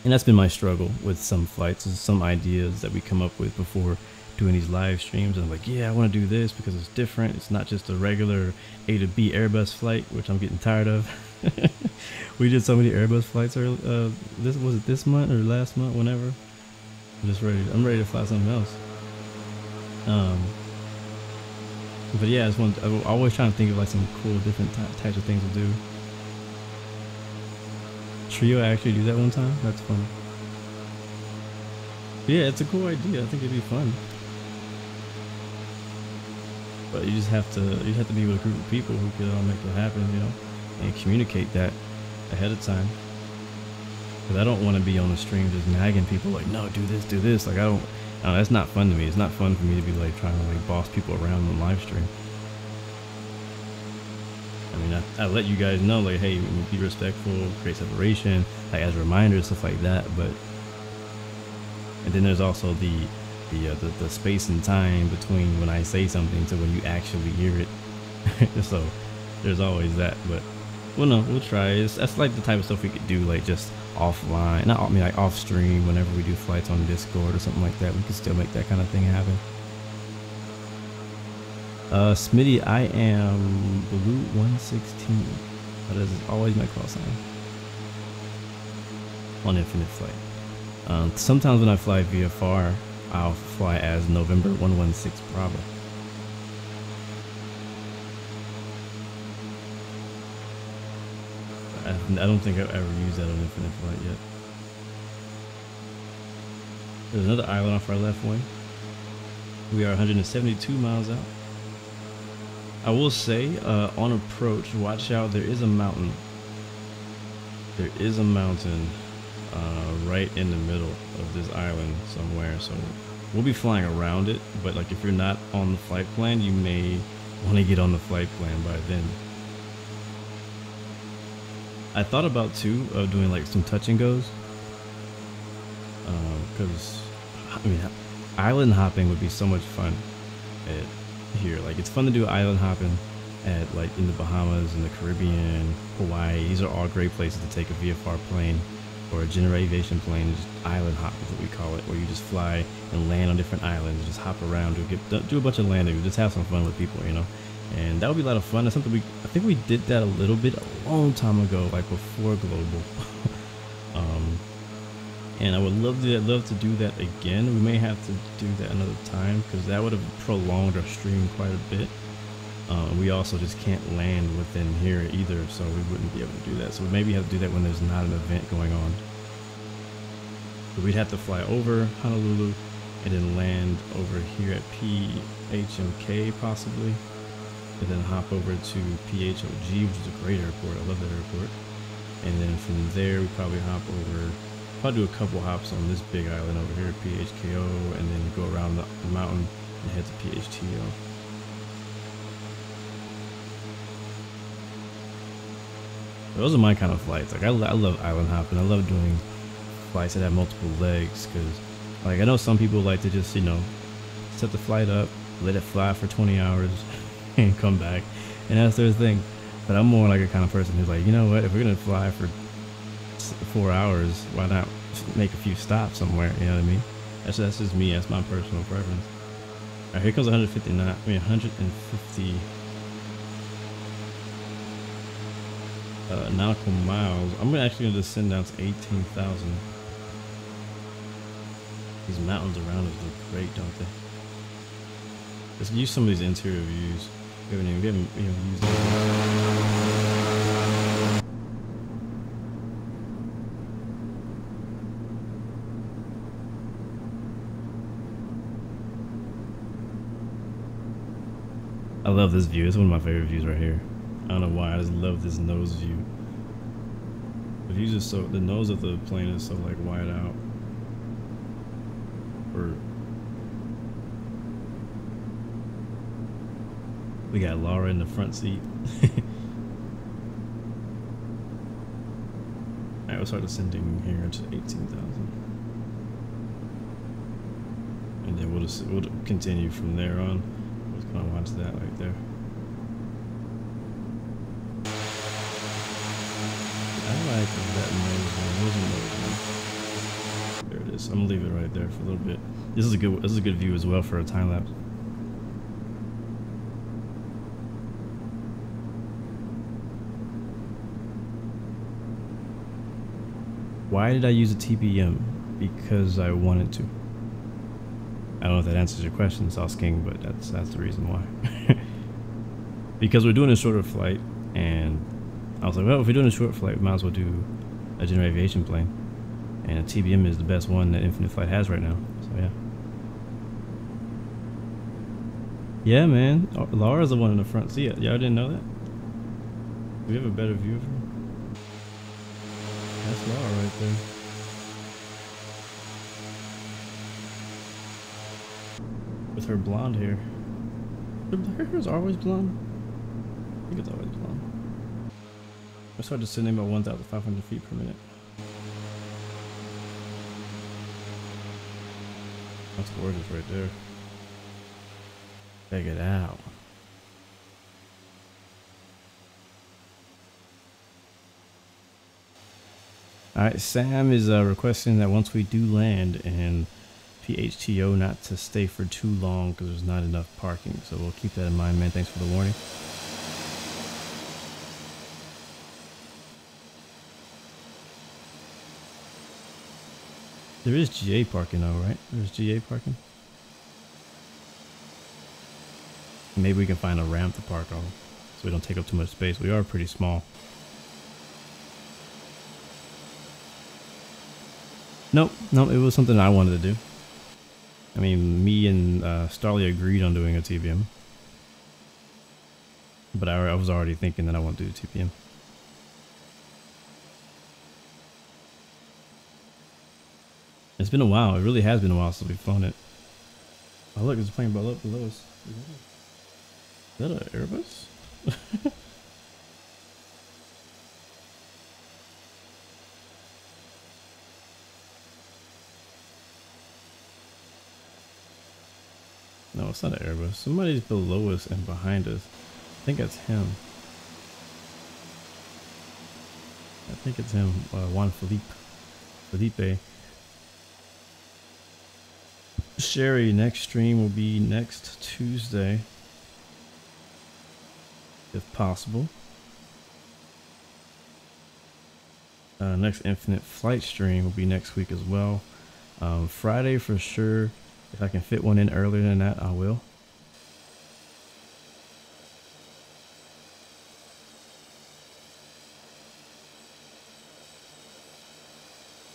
And that's been my struggle with some flights, is some ideas that we come up with before doing these live streams. And I'm like, yeah, I want to do this because it's different. It's not just a regular A to B Airbus flight, which I'm getting tired of. We did so many Airbus flights early, this month or last month, whenever. I'm ready to fly something else. But yeah, I'm always trying to think of like some cool different types of things to do. Trio actually do that one time. That's funny. Yeah, it's a cool idea. I think it'd be fun. But you just have to be with a group of people who could all make it happen, you know, and communicate that ahead of time. Because I don't want to be on the stream just nagging people like, no, do this. Like that's not fun to me. It's not fun for me to be like trying to like boss people around on live stream. I mean, I let you guys know, like, hey, be respectful, create separation, like as reminders, stuff like that. But and then there's also the space and time between when I say something to when you actually hear it. So there's always that. But well, no, we'll try. That's like the type of stuff we could do, like just offline, like off stream, whenever we do flights on Discord or something like that. We could still make that kind of thing happen. Smitty, I am Blue 116. That is always my call sign on Infinite Flight. Sometimes when I fly VFR, I'll fly as November 116 Bravo. I don't think I've ever used that on Infinite Flight yet. There's another island off our left wing. We are 172 miles out. I will say, on approach, watch out, there is a mountain. There is a mountain right in the middle of this island somewhere, so we'll be flying around it, but like if you're not on the flight plan, you may want to get on the flight plan by then. I thought about too of doing like some touch and goes, because I mean, island hopping would be so much fun here. Like it's fun to do island hopping at like in the Bahamas, in the Caribbean, Hawaii. These are all great places to take a VFR plane or a general aviation plane and just island hop is what we call it, where you just fly and land on different islands and just hop around, do a bunch of landing, just have some fun with people, you know. And that would be a lot of fun. That's something I think we did that a little bit a long time ago, like before Global. And I would love to do that again. We may have to do that another time because that would have prolonged our stream quite a bit. We also just can't land within here either, so we wouldn't be able to do that. So we maybe have to do that when there's not an event going on. But we'd have to fly over Honolulu and then land over here at PHMK possibly, and then hop over to PHOG, which is a great airport. I love that airport. And then from there, we probably hop over, probably do a couple hops on this big island over here, PHKO, and then go around the mountain and head to PHTO. Those are my kind of flights. Like I love island hopping. I love doing flights that have multiple legs, because like I know some people like to just, you know, set the flight up, let it fly for 20 hours and come back, and that's their thing. But I'm more like a kind of person who's like, you know what, if we're gonna fly for 4 hours, why not make a few stops somewhere? You know what I mean? That's just me. That's my personal preference. All right, here comes 150 nautical miles. I'm actually gonna descend down to 18,000. These mountains around us look great, don't they? Let's use some of these interior views. We haven't even used them. I love this view. It's one of my favorite views right here. I don't know why. I just love this nose view. The views are so, the nose of the plane is so like wide out. We got Laura in the front seat. Alright, we'll start descending here to 18,000. And then we'll continue from there on. We'll just kind of watch that right there. I like that nose. There it is. I'm gonna leave it right there for a little bit. This is a good view as well for a time lapse. Why did I use a TBM? Because I wanted to. I don't know if that answers your question, Sauce King, but that's the reason why. Because we're doing a shorter flight, and I was like, well, if we're doing a short flight, we might as well do a general aviation plane. And a TBM is the best one that Infinite Flight has right now. So yeah. Yeah, man. Laura's the one in the front seat. Y'all didn't know that? We have a better view of her. That's Laura right there. With her blonde hair. Her hair is always blonde? I think it's always blonde. I started descending about 1,500 feet per minute. That's gorgeous right there. Check it out. Alright, Sam is requesting that once we do land in PHTO not to stay for too long because there's not enough parking. So we'll keep that in mind, man. Thanks for the warning. There is GA parking though, right? There's GA parking. Maybe we can find a ramp to park on so we don't take up too much space. We are pretty small. Nope, it was something I wanted to do. I mean, me and Starley agreed on doing a TBM. But I was already thinking that I want to do a TBM. It's been a while. It really has been a while since we've flown it. Oh look, there's a plane below us. Is that an Airbus? No, it's not an Airbus. Somebody's below us and behind us. I think that's him. I think it's him, Juan Felipe. Sherry, next stream will be next Tuesday, if possible. Next Infinite Flight stream will be next week as well. Friday for sure. If I can fit one in earlier than that, I will.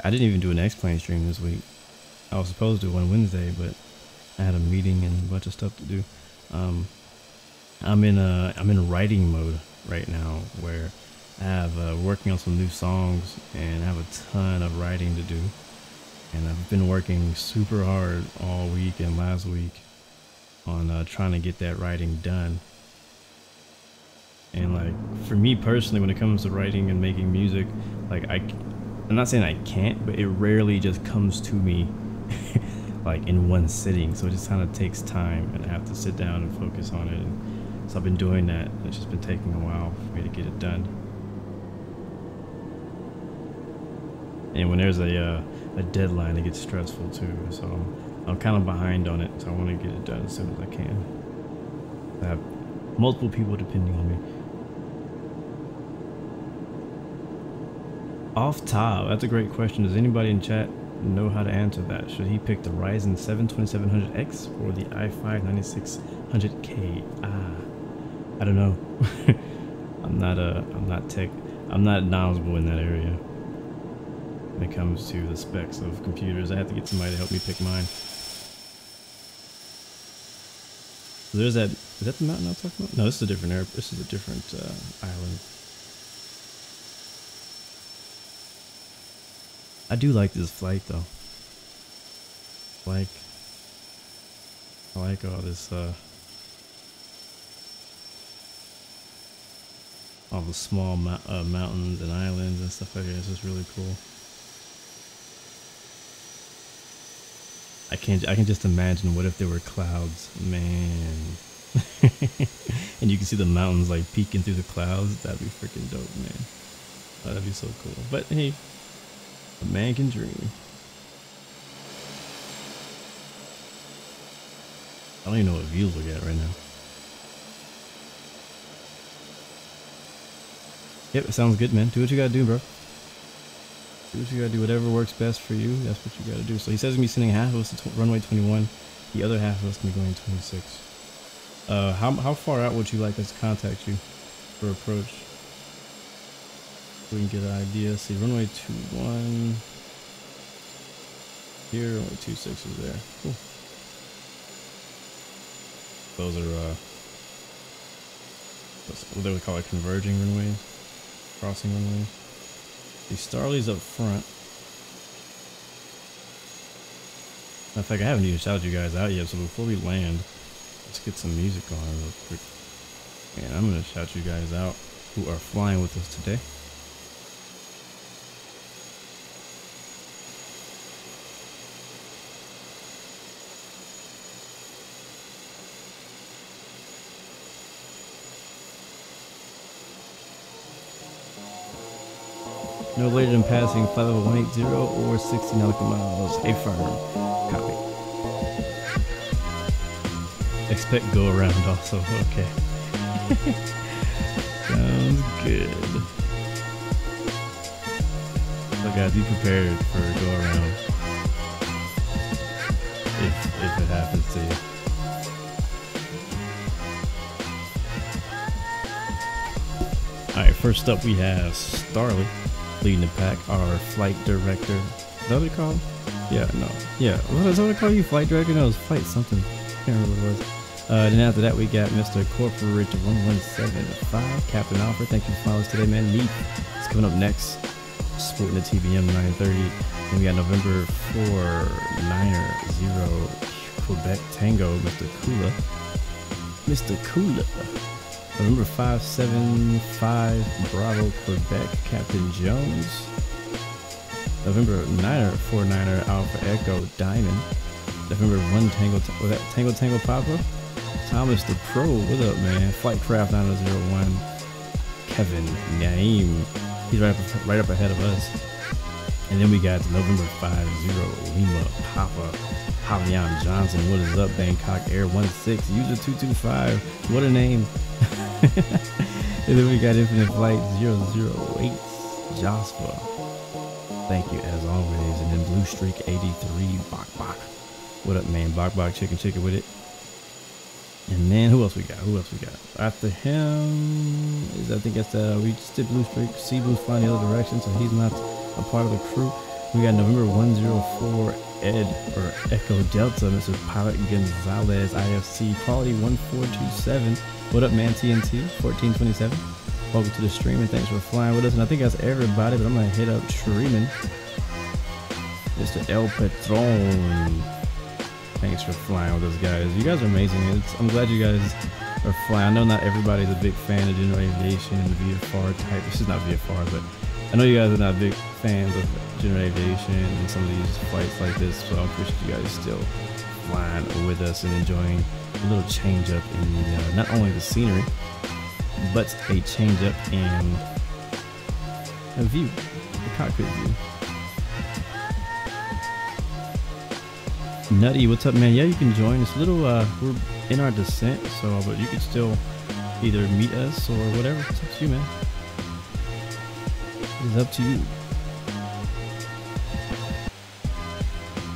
I didn't even do an X-Plane stream this week. I was supposed to do one Wednesday, but I had a meeting and a bunch of stuff to do. I'm in writing mode right now, where I have working on some new songs, and I have a ton of writing to do. And I've been working super hard all week and last week on trying to get that writing done. And like for me personally, when it comes to writing and making music, like I'm not saying I can't, but it rarely just comes to me like in one sitting. So it just kind of takes time, and I have to sit down and focus on it. And so I've been doing that. It's just been taking a while for me to get it done. And when there's a deadline, it gets stressful too. So I'm kind of behind on it. So I want to get it done as soon as I can. I have multiple people depending on me. Off top, that's a great question. Does anybody in chat know how to answer that? Should he pick the Ryzen 7 2700X or the i5 9600K? I don't know. I'm not knowledgeable in that area. When it comes to the specs of computers, I have to get somebody to help me pick mine. So there's that. Is that the mountain I was talking about? No, this is a different area. This is a different island. I do like this flight though. I like all this all the small mountains and islands and stuff like that. It's just really cool. I can just imagine what if there were clouds, man. And you can see the mountains like peeking through the clouds. That'd be freaking dope, man. Oh, that'd be so cool. But hey, a man can dream. I don't even know what views we'll get right now. Yep, it sounds good, man. Do what you gotta do, bro. Do what you gotta do. Whatever works best for you, that's what you gotta do. So he says he's gonna be sending half of us to runway 21. The other half of us gonna be going 26. How far out would you like us to contact you for approach? So we can get an idea. See, runway 21 here, runway 26 is there. Cool. Those are what they would call it, converging runways, crossing runways. The Starly's up front. In fact, I haven't even shouted you guys out yet, so before we land, let's get some music on real quick. And I'm gonna shout you guys out who are flying with us today. No later than passing 50180 or 60 nautical miles. A firm. Copy. Expect go around also. Okay. Sounds good. So guys, be prepared for a go around. If it happens to you. Alright, first up we have Starly. Leading the pack, our flight director. Is that what they call him? Yeah, no. Yeah, what is that what they call you? Flight director? No, it was flight something. Can't remember what it was. Then after that, we got Mr. Corporate 1175, Captain Alfred. Thank you for following us today, man. Neat. It's coming up next. Sporting the TBM 930. Then we got November 490 Quebec Tango, Mr. Kula. Mr. Kula. November 575 Bravo Quebec Captain Jones. November 949er Alpha Echo Diamond. November 1 Tango, was that Tango Pablo? Thomas the Pro, what up, man? Flightcraft 901 Kevin Naeem, he's right up ahead of us. And then we got November 50 Lima Papa Javion Johnson, what is up? Bangkok Air 16 user 225, what a name. And then we got Infinite Flight 008 Jasper, thank you as always. And then Blue Streak 83 Bok, what up, man? Bok chicken with it. And then who else we got? After him is, I think that's we just did Blue Streak. Sea Blue's flying the other direction, so he's not a part of the crew. We got November 104 Ed or Echo Delta, Mr. Pilot Gonzalez IFC Quality 1427. What up, man? TNT 1427. Welcome to the stream and thanks for flying with us. And I think that's everybody, but I'm gonna hit up streaming. Mr. El Patron. Thanks for flying with us, guys. You guys are amazing. I'm glad you guys are flying. I know not everybody's a big fan of general aviation and the VFR type. This is not VFR, but I know you guys are not big fans of general aviation and some of these flights like this. So I appreciate you guys still flying with us and enjoying a little change up in the, not only the scenery, but a change up in a view, the cockpit view. Nutty, what's up, man? Yeah, you can join. It's a little, we're in our descent, so, but you can still either meet us or whatever. It's up to you, man. It's up to you.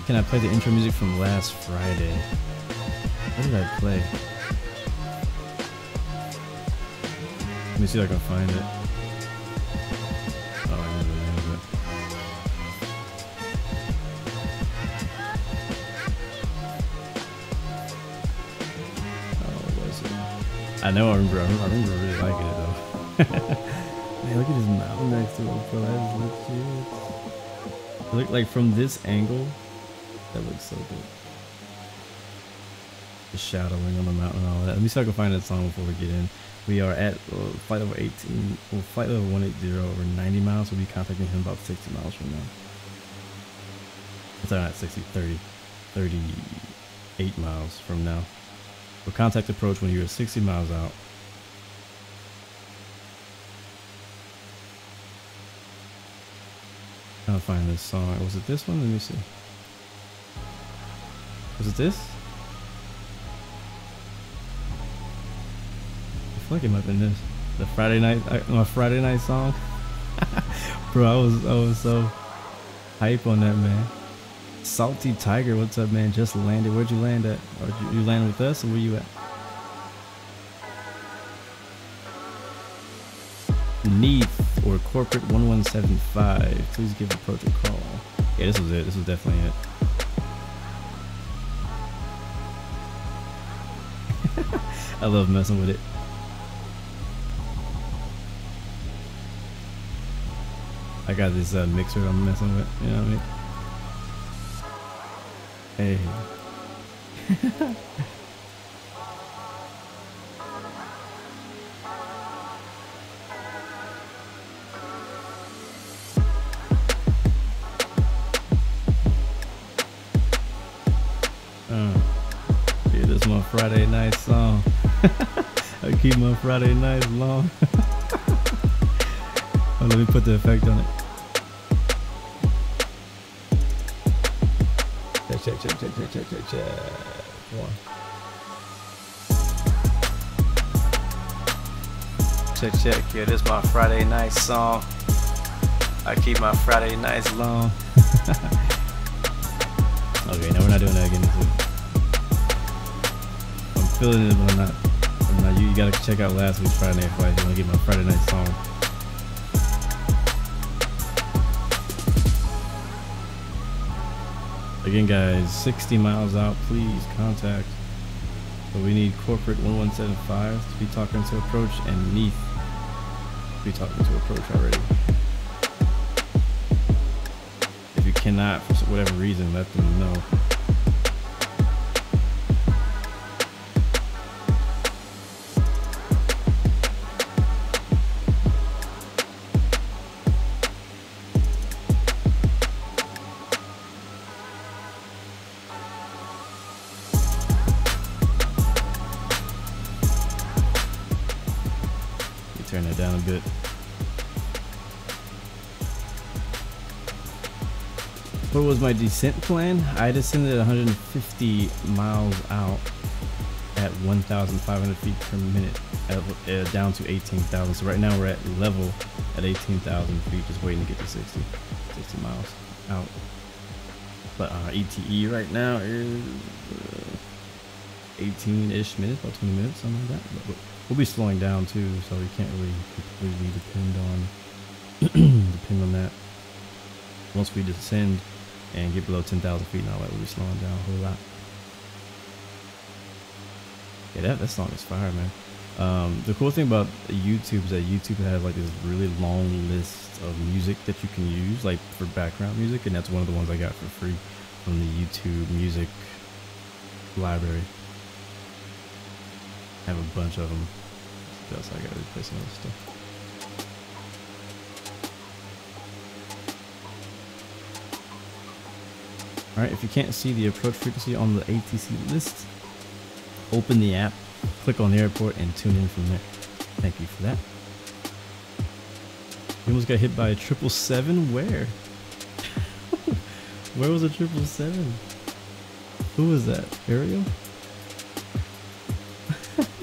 Can I play the intro music from last Friday? What did I play? Let me see if I can find it. Oh, I know the name of it. I know, I remember really liking it though. Man, look at his mouth next to it, bro. That legit. Look, like from this angle, that looks so good. The shadowing on the mountain and all that. Let me see if I can find that song before we get in. We are at flight level 18, well, flight level 180 over 90 miles. We'll be contacting him about 60 miles from now. Sorry, not 60, 38 miles from now. For contact approach when you're 60 miles out. Trying to find this song. Was it this one? Let me see. Was it this? I feel like it might have been this. The Friday night, my Friday night song. Bro, I was so hype on that, man. Salty Tiger, what's up, man? Just landed. Where'd you land at? Or you land with us, or where you at? Neath or corporate 1175. Please give approach a call. Yeah, this was it. This was definitely it. I love messing with it. I got this mixer I'm messing with. You know what I mean? Hey. Yeah, this is my Friday night song. I keep my Friday nights long. Oh, let me put the effect on it. Check. One. Check. Yeah, this is my Friday night song. I keep my Friday nights long. Okay, now we're not doing that again this week. I'm feeling it, but I'm not. You gotta check out last week's Friday night flight. You wanna get my Friday night song. Again, guys, 60 miles out, please contact. So we need corporate 1175 to be talking to approach, and Neath to be talking to approach already. If you cannot, for whatever reason, let them know. Turn that down a bit. What was my descent plan? I descended 150 miles out at 1,500 feet per minute, down to 18,000. So right now we're at level at 18,000 feet, just waiting to get to 60 miles out. But ETE right now is 18-ish minutes, about 20 minutes, something like that. But we'll be slowing down too, so we can't really completely depend on that. Once we descend and get below 10,000 feet and all that, we'll be slowing down a whole lot. Yeah, that song is fire, man. The cool thing about YouTube is that YouTube has like this really long list of music that you can use, like for background music, and that's one of the ones I got for free from the YouTube music library. I have a bunch of them. What else I gotta replace some other stuff. Alright, if you can't see the approach frequency on the ATC list, open the app, click on the airport, and tune in from there. Thank you for that. You almost got hit by a 777? Where? Where was a 777? Who was that? Ariel?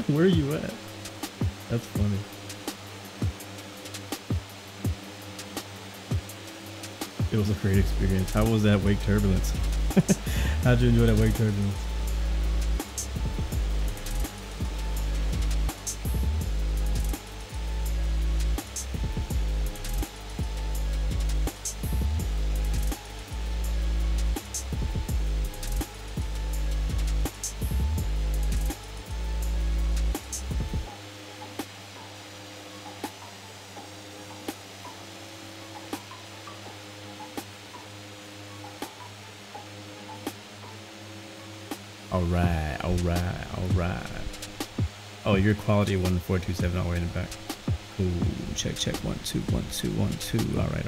Where are you at? That's funny. It was a great experience. How was that wake turbulence? How'd you enjoy that wake turbulence? Alright. Oh, your quality 1427 all the way in the back. Ooh, check 1 2 1 2 1 2. Alright.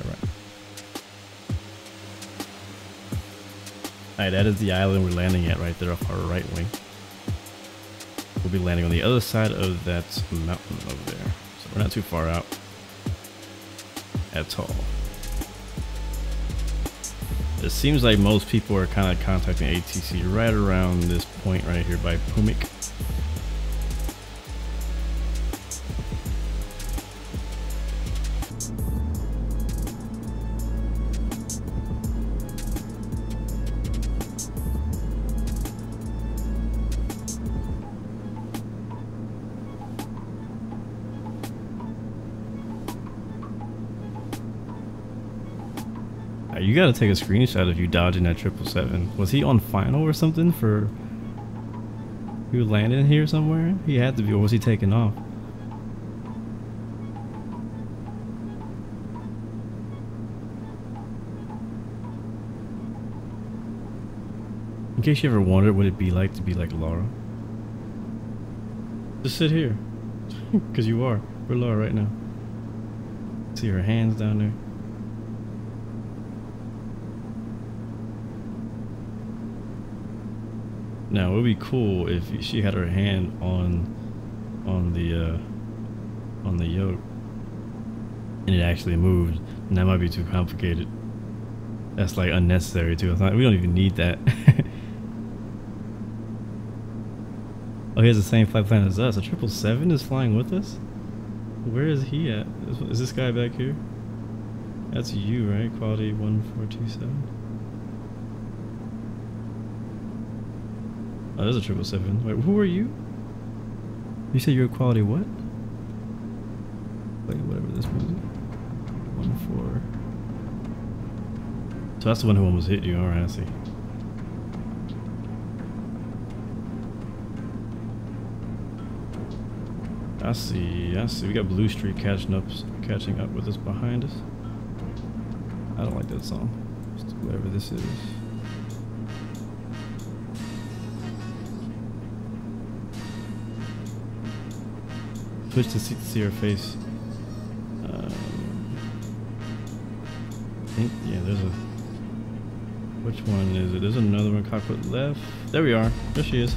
Alright, that is the island we're landing at right there off our right wing. We'll be landing on the other side of that mountain over there. So we're not too far out at all. It seems like most people are kind of contacting ATC right around this point right here by PUMIC. You gotta take a screenshot of you dodging that 777. Was he on final or something for you landing here somewhere? He had to be, or was he taking off? In case you ever wondered what it'd be like to be like Laura. Just sit here. Cause you are. We're Laura right now. See her hands down there. Now it would be cool if she had her hand on the yoke and it actually moved, and that might be too complicated. That's like unnecessary too. We don't even need that. Oh, he has the same flight plan as us. A 777 is flying with us? Where is he at? Is this guy back here? That's you, right? Quality 1427. Oh, there's a 777. Wait, who are you? You said you're quality what? Like whatever this music. 14. So that's the one who almost hit you. Alright, I see. I see. We got Blue Street catching up with us behind us. I don't like that song. Just whatever this is. Switch to see her face. I think, yeah, there's a... Which one is it? There's another one, cockpit left. There we are. There she is.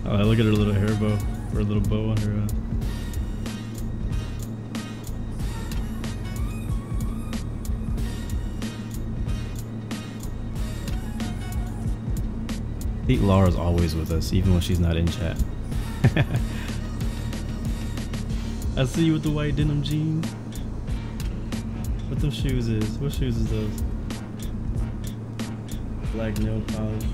Oh, look at her little hair bow. Her little bow on her... I think Laura's always with us, even when she's not in chat. I see you with the white denim jeans. What them shoes is? What shoes is those? Black nail polish.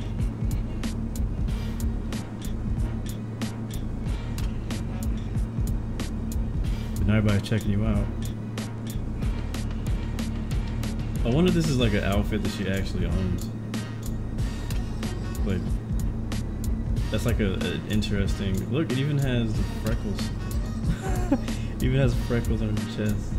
And everybody's checking you out. I wonder if this is like an outfit that she actually owns. Like, That's like a interesting look. It even has the freckles. It even has freckles on her chest.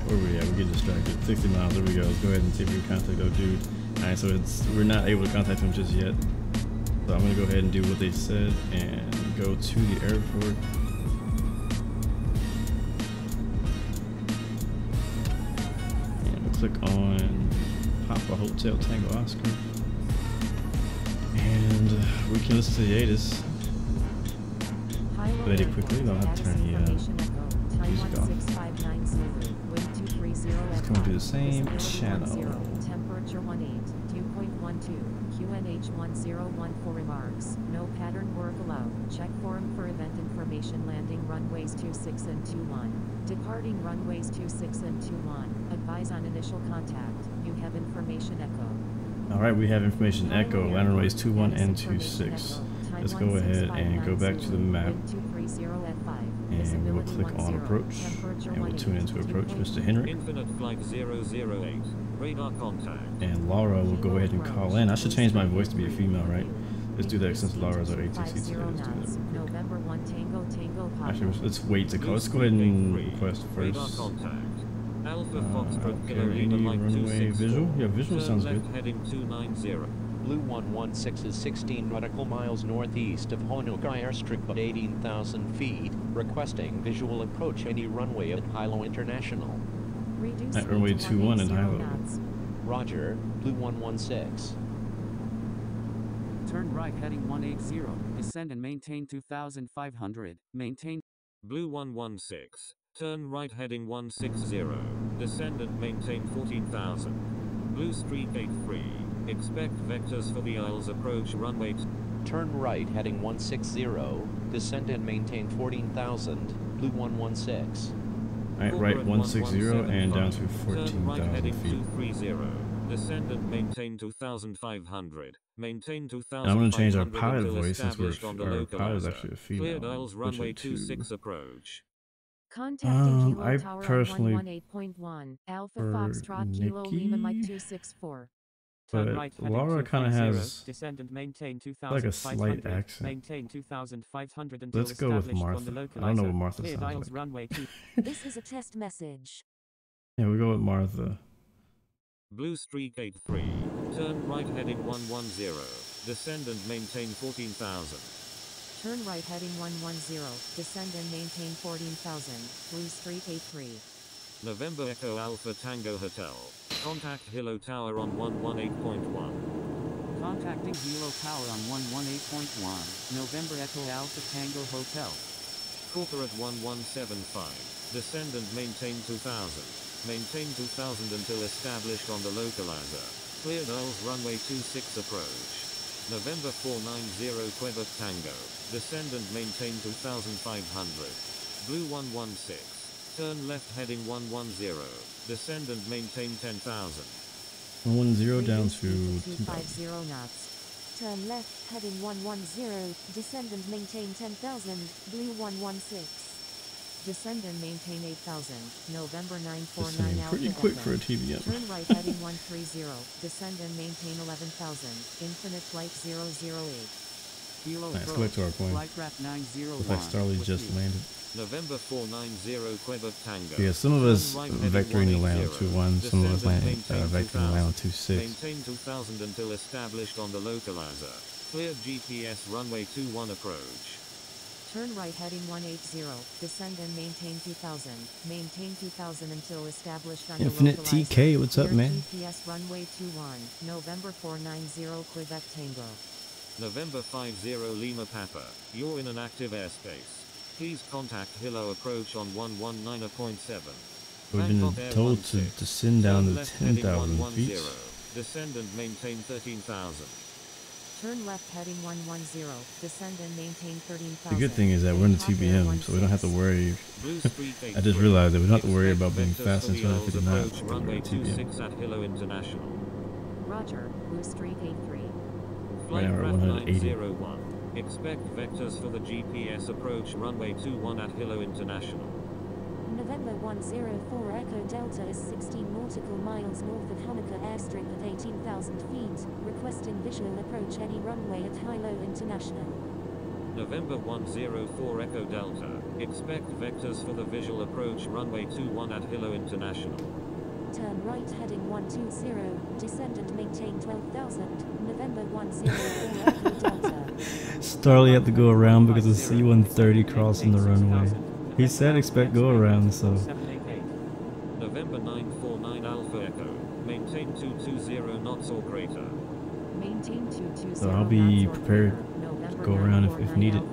Where we at? We get distracted. 60 miles. There we go. Let's go ahead and see if we can contact those dude. All right, so we're not able to contact him just yet. So I'm gonna go ahead and do what they said and go to the airport. Click on Papa Hotel Tango Oscar, and we can listen to the ATIS really quickly. Don't have to turn the music off. It's going to do the same channel. Temperature 18, dew point 12, QNH 1014 remarks. No pattern work allowed. Check forum for event information. Landing runways 26 and 21. Departing runways 26 and 21. Advise on initial contact. You have information echo. Alright, we have information echo. Land runways 21 and 26. Let's go ahead and go back to the map. And we'll click on approach. And we'll tune into approach, Mr. Henryk. Infinite flight 008. Radar contact. And Laura will go ahead and call in. I should change my voice to be a female, right? Let's do that since Laura's our ATC today. Let's do that real quick. Actually, let's wait to call. Let's go ahead and request first. Okay, any runway visual? Yeah, visual sounds good. Heading 290. Blue 116 is 16 nautical miles northeast of Honoka airstrip at 18,000 feet, requesting visual approach any runway at Hilo International. At runway 21 in Hilo. Roger, Blue 116. Turn right heading 180, descend and maintain 2,500, maintain. Blue 116, turn right heading 160, descend and maintain 14,000. Blue Streak 83, expect vectors for the Isles approach runway. Turn right heading 160, descend and maintain 14,000, Blue 116. Alright, right 160 and down to 14,000 feet. 230. Descend and maintain 2,500. Maintain 2,500. I'm going to change our pilot voice since our pilot is actually a female. Cleared Isles runway 26 approach. Contacting Kilo I Tower personally 118.1, Alpha Foxtrot Kilo Lima Mike 264. But right Laura kind of has descend and maintain like a slight accent. Maintain 2,500 until Let's go with Martha. I don't know what Martha sounds like. Runway 2. This is a test message. Yeah, we go with Martha. Blue Streak 83. Turn right heading 110. Descend and maintain 14,000. Turn right heading 110. Descend and maintain 14,000. Blue Streak 83. November Echo Alpha Tango Hotel. Contact Hilo Tower on 118.1. Contacting Hilo Tower on 118.1. November Echo Alpha Tango Hotel. Corporate 1175. Descend and maintain 2,000. Maintain 2,000 until established on the localizer. Cleared Isles runway 26 approach. November 490 Quebec Tango. Descend and maintain 2,500. Blue 116. Turn left heading 110. Descend and maintain 10,000. 110 down to 250 knots. Turn left heading 110. Descend and maintain 10,000. Blue 116. Descend and maintain 8,000. November 949 Alpha pretty quick Echo. for a TBM. Turn right heading 130. Descend and maintain 11,000. Infinite flight 008. Kilo Nice, go back to our point. Flight craft 901. Looks like Starly just landed. November 490 Quebec Tango. Yeah, some of us vectoring the land on 21, some of us vectoring the land on 26. Maintain 2,000 until established on the localizer. Cleared GPS runway 21 approach. Turn right heading 180. Descend and maintain 2,000. Maintain 2,000 until established on Infinite the localizer. TK, what's up, man? GPS runway 21. November 490 Quebec Tango. November 50 Lima Papa. You're in an active airspace. Please contact Hilo approach on 119.7. We've been told to descend down to 10,000 feet. Descend and maintain 13,000. Turn left heading 110. Descend and maintain 13,000. The good thing is that we're in the TBM, so we don't have to worry. I just realized that we don't have to worry about being fast in 250 knots. Runway 26 at Hilo International. Roger, Blue Streak 83. Right now we're at 180. 901. Expect vectors for the GPS approach runway 21 at Hilo International. November 104 Echo Delta is 16 nautical miles north of Honecker Airstrip at 18,000 feet, requesting visual approach any runway at Hilo International. November 104 Echo Delta, expect vectors for the visual approach runway 21 at Hilo International. Turn right heading 120, descend and maintain 12,000, November 104 Echo Delta. Starley had to go around because of C-130 crossing the runway. He said expect go around, so. November 949 Alpha Echo, maintain 220 knots or greater. Maintain 220 So I'll be prepared to go around if needed.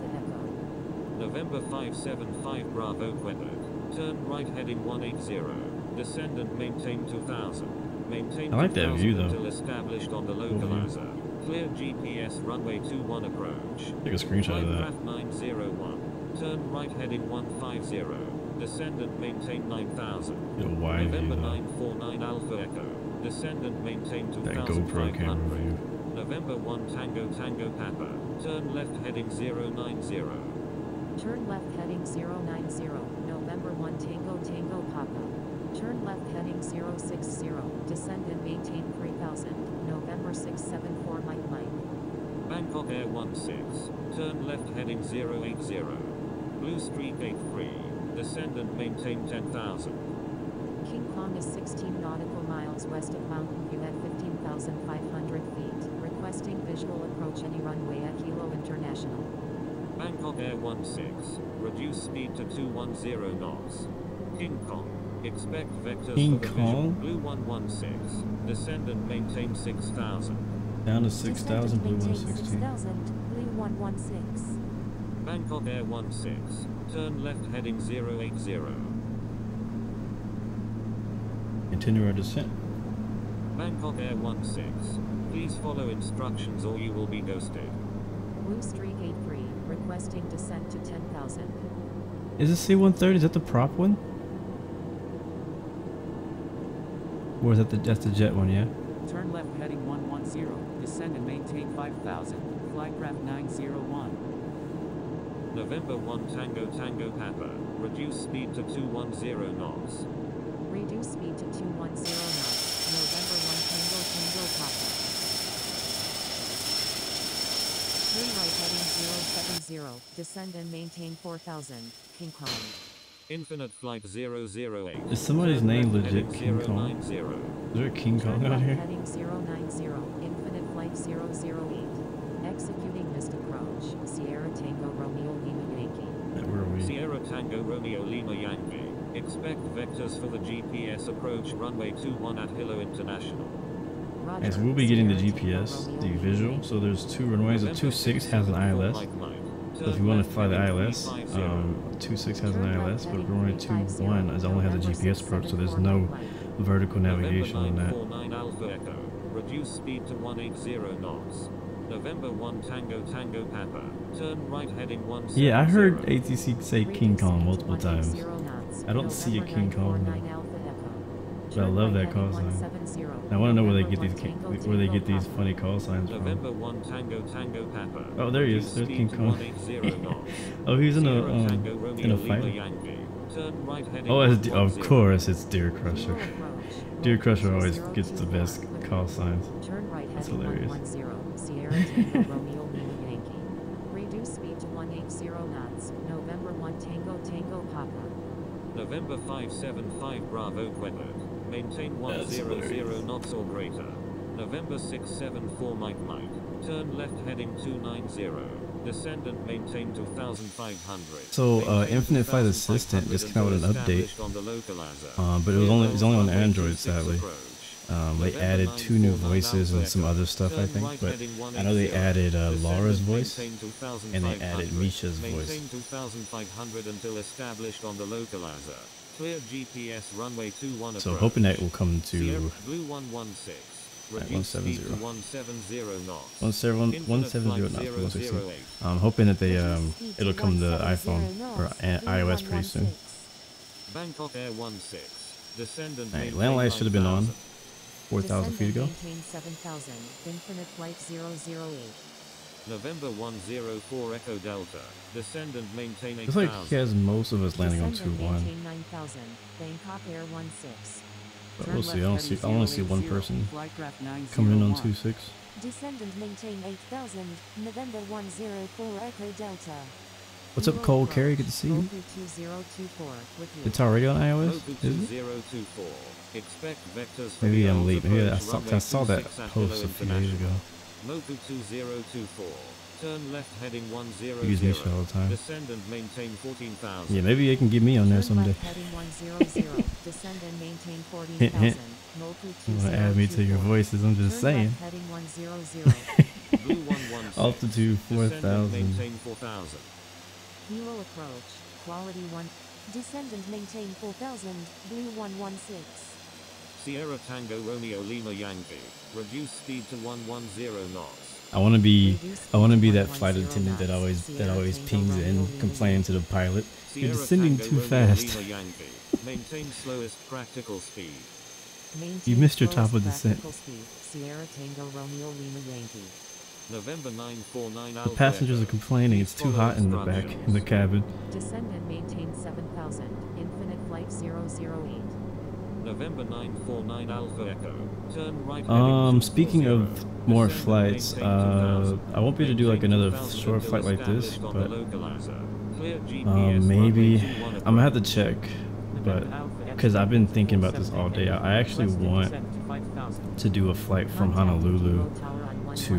November 575 Bravo Quebec, turn right heading 180. Descend and maintain 2000. Maintain I like that view though. Until established on the localizer. Clear GPS runway 21 approach. Take a screenshot of that. 901. Turn right heading 150. Descend and maintain 9000. Wide November view, 949 Alpha Echo. Descend and maintain that GoPro camera 2500. view. November 1 Tango Tango Papa. Turn left heading 090. Turn left heading 090, November 1 Tango Tango Papa. Turn left heading 060, descend and maintain 3000, November 674 Mike Mike. Bangkok Air 16, turn left heading 080. Blue Streak 83, descend and maintain 10,000. King Kong is 16 nautical miles west of Mountain View at 15,500 feet, requesting visual approach any runway at Hilo International. Bangkok Air 16, reduce speed to 210 knots. King Kong, expect vectors King for the Kong? visual. Blue 116, descend and maintain 6,000. Down to 6,000, blue 116. 6,000, blue 116. Bangkok Air 16, turn left heading 080. Continue our descent. Bangkok Air 16, please follow instructions or you will be ghosted. Blue Streak 83, requesting descent to 10,000. Is it C-130? Is that the prop one? Or is that that's the jet one, yeah? Turn left heading 110, descend and maintain 5,000, flycraft 901. November 1 Tango Tango Papa, reduce speed to 210 knots. Reduce speed to 210 knots, November 1 Tango Tango Papa. Turn right heading 070, descend and maintain 4,000, King Kong. Infinite Flight 008. Is somebody's name legit King Kong? 090. Is there a King Kong Turn out left here? heading 090, Infinite Flight 008. Executing missed approach, Sierra Tango Romeo Lima Yankee. Where are we? Sierra Tango Romeo Lima Yankee. Expect vectors for the GPS approach runway 21 at Hilo International. Roger. As we'll be getting the Sierra GPS, Tango the Romeo visual. Lima So there's two runways. The 26 has an ILS. So if you want to fly the ILS, 26 has an ILS, but runway 21 is only has a GPS approach, so there's no vertical navigation on that. November 949 Alpha Echo. Reduce speed to 180 knots. November 1 Tango Tango Papa. Turn right heading 170. Yeah, I heard ATC say King Kong multiple times. I don't see a King Kong, but I love that call sign. I want to know where they get these funny call signs from. November 1 Tango Tango Papa. Oh, there he is. There's King Kong. Oh, he's in a fight. Oh, of course, it's Deer Crusher. Deer Crusher always gets the best call signs. That's hilarious. Sierra Tango Romeo Lima Yankee. Reduce speed to 180 knots. November 1 Tango Tango Papa. November 575 Bravo Quebec. Maintain 100 knots or greater. November 674 Mike Mike. Turn left heading 290. Descend and maintain 2,500. So Infinite Flight Assistant just came out with an update, but it was only on Android, sadly. They added 2 new voices and some other stuff, I think, but I know they added Laura's voice and they added Misha's voice. Maintain 2,500 until established on the localizer. Clear GPS runway 21 So hoping that will come to Blue 116. Reduce speed to 170 knots. 170 knots. 160. I'm hoping that they it'll come to iPhone or iOS pretty soon. Bangkok Air 16. Descend and Alright, land lights should have been on 4,000 feet ago. Maintain 7,000. Infinite Flight 008. November 104 Echo Delta. Descend and maintain 8,000. It's like he has most of us landing on 2-1. Bangkok Air 16. But we'll see. I only see one person coming in on 2-6. Descend and maintain 8,000. November 104 Echo Delta. What's up, Cole Carey? Good to see you. It's already on iOS? Is it? Maybe I'm late. Maybe I saw that post a few days ago. Moku 2024. Turn left heading 100. You use me all the time. Descend and maintain 14,000. Yeah, maybe they can get me on there someday. Descend and maintain 14,000. You want to add me to your voices? I'm just saying. Altitude 4,000. Kilo approach. Quality 1. Descend and maintain 4,000. Blue 116. Sierra Tango Romeo Lima Yankee. Reduce speed to 110 knots. I want to be that flight attendant that always pings in, complaining to the pilot. You're descending too fast. Maintain slowest practical speed. You missed your top of descent. Sierra Tango Romeo Lima Yankee. November 949 The passengers are complaining it's too hot in the back, in the cabin. Descend and maintain 7,000. Infinite flight 008. November 949 Alpha Echo. Turn right. Speaking of more flights, I won't be able to do like another short flight like this, but maybe I'm gonna have to check. But because I've been thinking about this all day, I actually want to do a flight from Honolulu to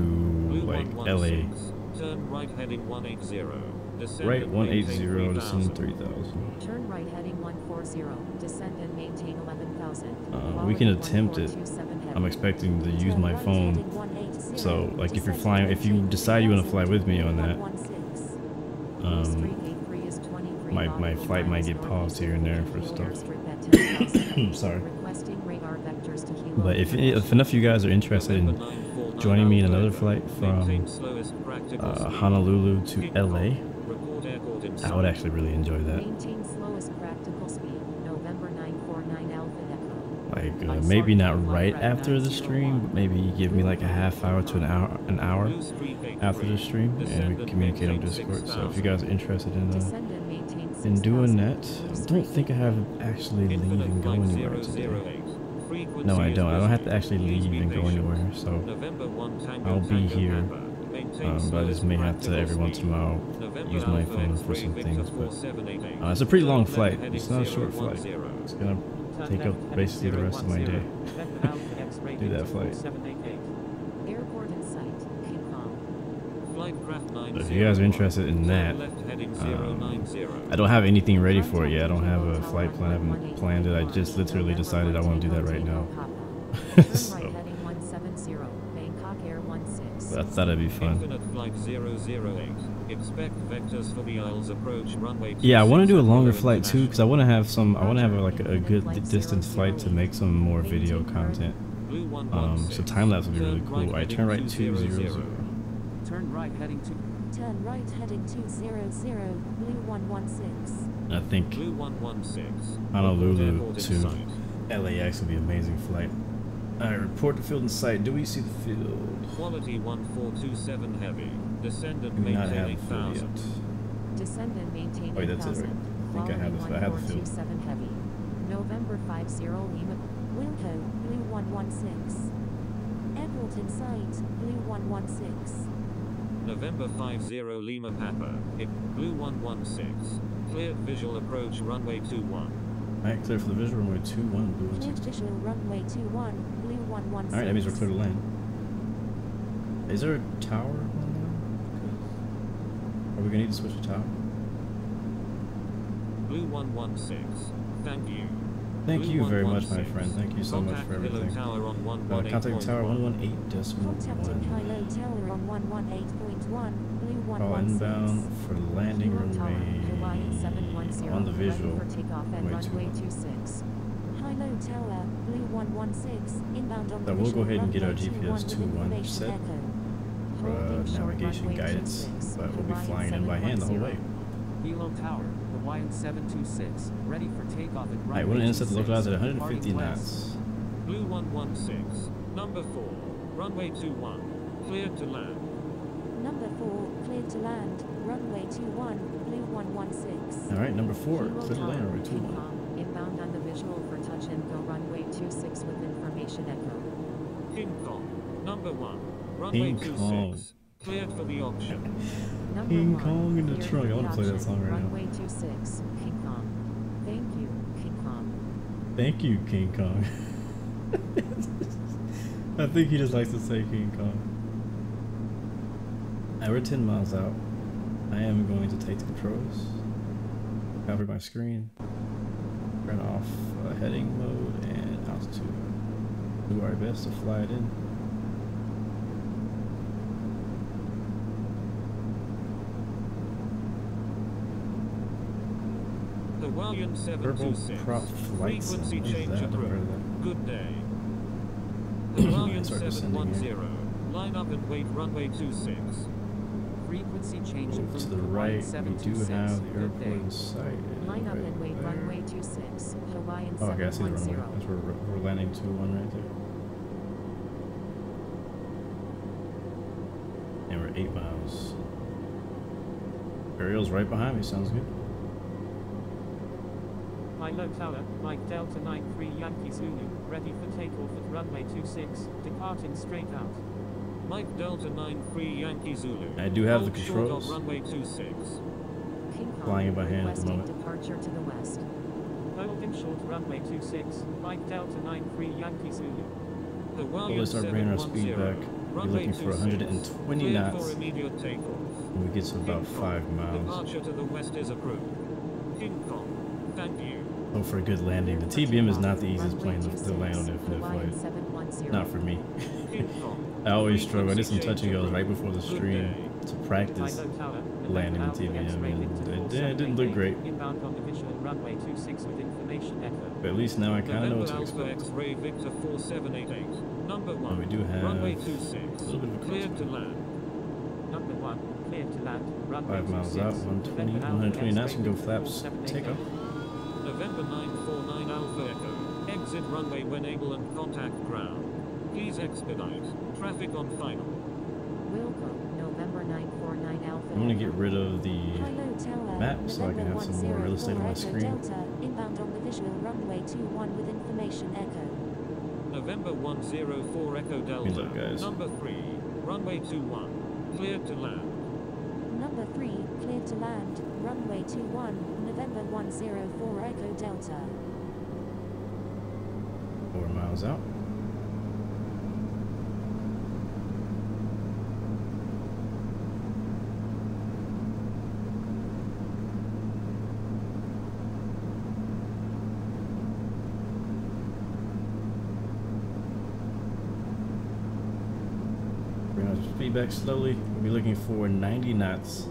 like LA. Turn right heading 180. Right 180, descend 3,000. Turn right heading 140, descend and maintain 11,000. We can attempt it. I'm expecting to use my phone. So like if you're flying, if you decide you want to fly with me on that, my flight might get paused here and there for stuff. Sorry. But if enough of you guys are interested in joining me in another flight from Honolulu to LA, I would actually really enjoy that. Like maybe not right after the stream, but maybe give me like a half hour to an hour after the stream, and we can communicate on Discord. So if you guys are interested in doing that, I don't think I have actually leave and go anywhere today. No, I don't. I don't have to actually leave and go anywhere. So I'll be here. But I just may have to every once in a while use my phone for some things. But it's a pretty long flight. It's not a short flight. It's gonna take up basically the rest of my day. Do that flight. But if you guys are interested in that, I don't have anything ready for it yet. I don't have a flight plan. I haven't planned it. I just literally decided I want to do that right now. So. I thought it'd be fun. Yeah, I want to do a longer flight too, because I want to have like a good distance flight to make some more video content. So time lapse would be really cool. Alright, turn right 200. Turn right heading 200. Blue 116. I think Honolulu to LAX would be an amazing flight. Alright, report the field in sight. Do we see the field? Quality 1427 heavy. Descend and maintain maintain 8,000. Descend and maintain 8,000. Wait, that's it, right? I think I have the field. Heavy. November 50 Lima. Wilco, Blue 116. Airport in sight, Blue 116. November 50 Lima Papa. Blue 116. Cleared visual approach runway 21. Alright, clear for the visual runway 21, Blue 116. Visual runway 21, Blue 116. Alright, that means we're clear to land. Is there a tower on there? Are we gonna need to switch the tower? Blue 116. Thank you. Thank you very much, my friend. Thank you so much for everything. Contact tower 118.1. Contacting Hilo Tower on 118.1. Blue 116. Call inbound for landing runway on the visual. Runway 26. Hilo Tower, Blue 116. Inbound on the we'll go ahead and get our runway GPS 21 set for navigation guidance, but we'll be flying in by hand the whole way. Hilo Tower, Hawaiian 726, ready for takeoff at runway. Alright, we're gonna set the localizer at 150 knots. Blue 116, number 4, runway 21, cleared to land. Number 4, cleared to land, runway 21, blue 116. All right, number 4, Kilo clear to Tower, land, runway 21. King Kong, inbound on the visual for touch and go runway 26 with information echo. King Kong, number 1, runway King Kong. 26, cleared for the option. Number King 1, Kong in the cleared trunk. for I wanna play that option, song right now. runway 26, King Kong. Thank you, King Kong. Thank you, King Kong. I think he just likes to say King Kong. We're 10 miles out. I am going to take the controls, cover my screen, turn off heading mode and altitude. Do our best to fly it in. Hawaiian Purple 726, prop flight sim. frequency What is change that? I've never heard of approved. that. Good day. Hawaiian Start descending 710, line up and wait runway 26. Frequency change To approved. the right, Hawaiian we do 726. have the Good airport day. in sight. Line up Right and wait there. runway 26, Hawaiian Oh, okay, I see the runway. 710. That's where we're landing 2-1 right there. And we're 8 miles. Ariel's right behind me, sounds good. Milo Tower, Mike Delta 93 Yankee Zulu, ready for takeoff at runway 26, departing straight out. Mike Delta 93 Yankee Zulu. I do have the hold short controls. of runway 26. King Kong, Flying by hand at the requesting moment. departure to the west. Holding short runway 26, Mike Delta 93 Yankee Zulu. Hawaiian Let's start bringing our speed 710, back. We're runway looking for 26, 120 cleared knots. for immediate takeoff. When we get to about King 5 Kong, miles. Departure to the west is approved. King Kong, thank you. Oh, for a good landing. The TBM is not the easiest plane to land on infinite Hawaiian flight. 710. Not for me. King Kong, I always struggle. I did some frequency touch and goes change right before the approved. stream Good to practice Milo Tower, landing the Alpha TBM, X-ray and Victor it 4788, didn't look great. Inbound on the visual runway 26 with information echo. But at least now I kind of know what November to Alpha expect. X-ray Victor 4788, number 1. And we do have runway a 26, little bit of a cleared to crosswind. land. Number 1, cleared to land, runway 5 miles 26, out, 120, November Alpha 120 knots, X-ray and go Victor flaps. 4788. Take off. November 949 Alpha Echo, exit runway when able and contact ground. Please expedite. Traffic on final. Wilco, November 949 Alpha. I'm going to get rid of the Hilo Tower, map so I can have some more real estate on my November 104 screen. Echo Delta, inbound on the visual runway 21 with information echo. November 104 Echo Delta. look, guys. Number 3, runway 21, cleared to land. Number 3, cleared to land, runway 21, November 104 Echo Delta. 4 miles out. Bring our speed back slowly. We'll be looking for 90 knots,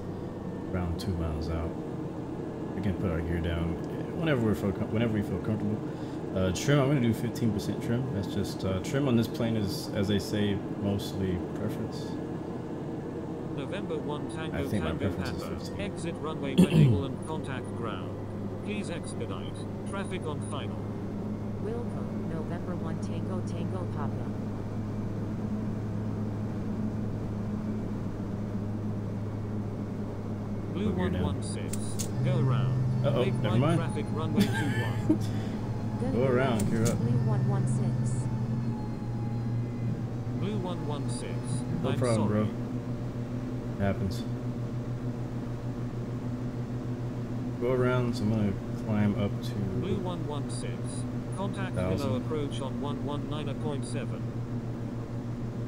around 2 miles out. We can put our gear down whenever we feel comfortable. Trim, I'm going to do 15% trim. That's just trim on this plane is, as they say, mostly preference. November 1 Tango I think my Tango preference is Papa, 15. exit runway when able and contact ground. Please expedite. Traffic on final. Wilco, November 1 Tango Tango Papa. Blue Put gear down. 116, go around. Uh-oh, Make never light mind. traffic runway 21. Go around, gear up. Blue 116. Blue 116. No I'm problem, sorry. bro. Happens. Go around, so I'm gonna climb up Blue to 116. Contact 1,000. below approach on 119.7.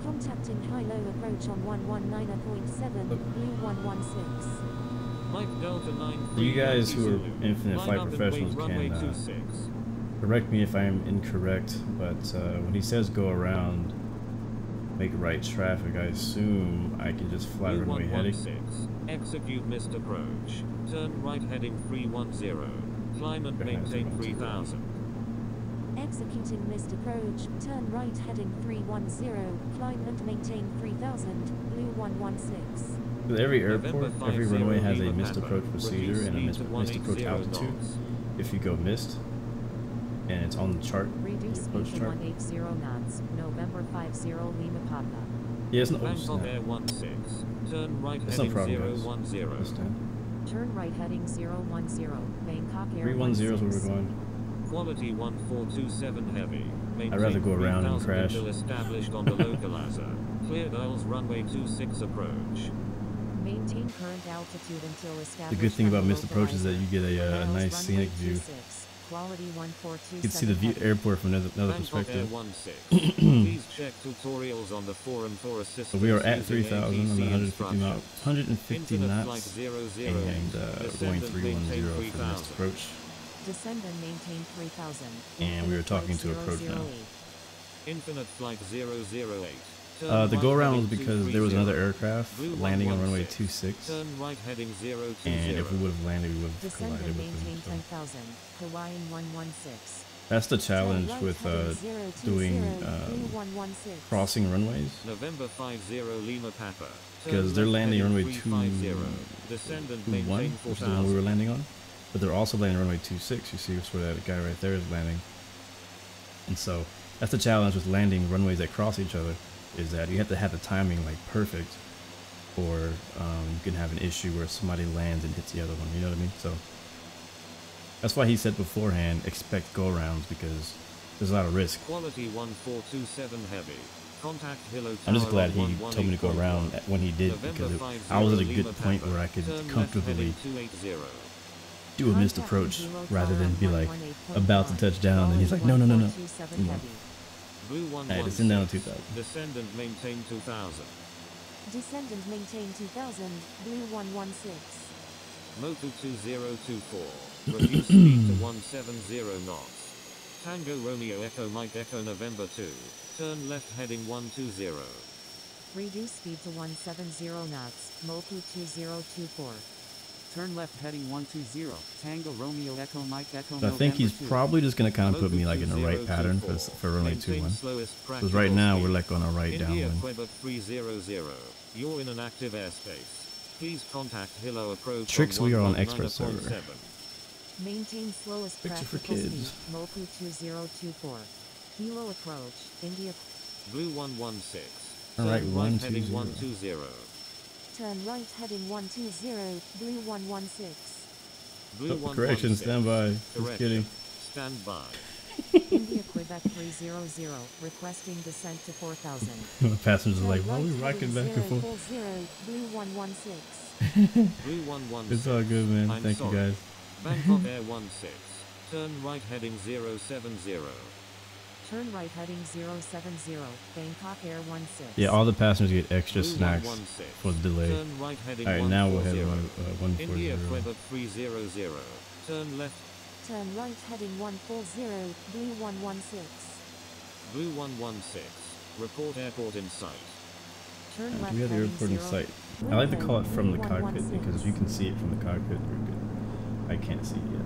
Contacting high-low approach on 119.7, Blue 116. Mike Delta 9. You guys who are infinite Line flight up and professionals wait, runway can 26. correct me if I am incorrect, but when he says go around, make right traffic, I assume I can just fly Blue runway heading. 116. Execute missed approach. Turn right heading 310. Climb and Okay, maintain 310. 3000. Executing missed approach, turn right heading 310, climb and maintain 3000, Blue 116. With every airport, November every runway has a 50 missed Papa. approach procedure Reduce and a speed missed to approach 180 altitude. knots. If you go missed, and it's on the chart, Reduce the speed approach to chart. 180 knots, November 50 Lima Papa. Yeah, it's no Bangkok Air 16. Turn right heading 010. Turn right heading 010. Bangkok Air 310 is where we're going. Quality 1427 heavy. I'd rather go around and crash. Established on the localizer. Cleared Earls runway 26 approach. Maintain current altitude until established. The good thing about missed approach is that you get a nice scenic view. Quality 1427. You can see the view airport from another perspective. Please check tutorials on the forum for assistance. So we are at 3,000 on 150 knots, 150 knots, and going 310 for the next approach. Descend and maintain 3,000. And we were talking to approach now. Infinite flight 008. The go around was because there was another aircraft landing on runway 26, Turn right heading 020. and if we would have landed, we would have Descend collided and with maintain them. 10,000. Hawaiian 116. That's the challenge with doing crossing runways, November 50 Lima Papa. because they're landing runway 21, Descend and which maintain is the one we were landing on, but they're also landing runway 26. You see where that guy right there is landing, and so that's the challenge with landing runways that cross each other. Is that you have to have the timing like perfect, or you can have an issue where somebody lands and hits the other one. You know what I mean? So that's why he said beforehand, expect go-arounds, because there's a lot of risk. Quality 1427 heavy. Contact Hilo I'm just glad Tower he told me to go around when he did, because I was at a good point where I could comfortably do a missed approach rather than be like about to touch down and he's like, no. Blue Alright, descend down to 2,000. Descend and maintain 2,000. Descend and maintain 2,000. Blue 116. Motu 2024. Reduce speed to 170 knots. Tango Romeo Echo Mike Echo November 2. Turn left heading 120. Reduce speed to 170 knots. Mopu 2024. Turn left heading 120. Tango Romeo Echo Mike Echo. So I think he's probably just gonna kind of put me like in the right pattern for runway 21. Because right now we're like on a right downwind. Quebec 300. You're in an active airspace. Please contact Hilo approach. Tricks, we are on expert server. Maintain slowest Picture for practical kids. speed. Mopu 2024. Hilo approach. India. Blue 116. Alright, Turn right heading 120. Turn right heading 120. Blue 116. Blue Oh, correction, stand by. Just kidding. Stand by. India Quebec 300. Requesting descent to 4,000. The passengers are like, why are we rocking back and forth? Blue 116. Blue 116. It's all good, man. I'm Thank sorry. you guys. Bangkok Air 16. Turn right heading 070. Turn right heading 070. Bangkok Air 16. Yeah, all the passengers get extra Blue snacks 116. for the delay. Turn right heading Alright, now we'll head 140. India 140. Quebec 300. Turn left. Turn right heading 140. Blue 116. Blue 116. Report airport in sight. Turn Do left we have the heading airport in 0. sight? I like to call it from the Blue cockpit 116. because if you can see it from the cockpit, you're good. I can't see it yet.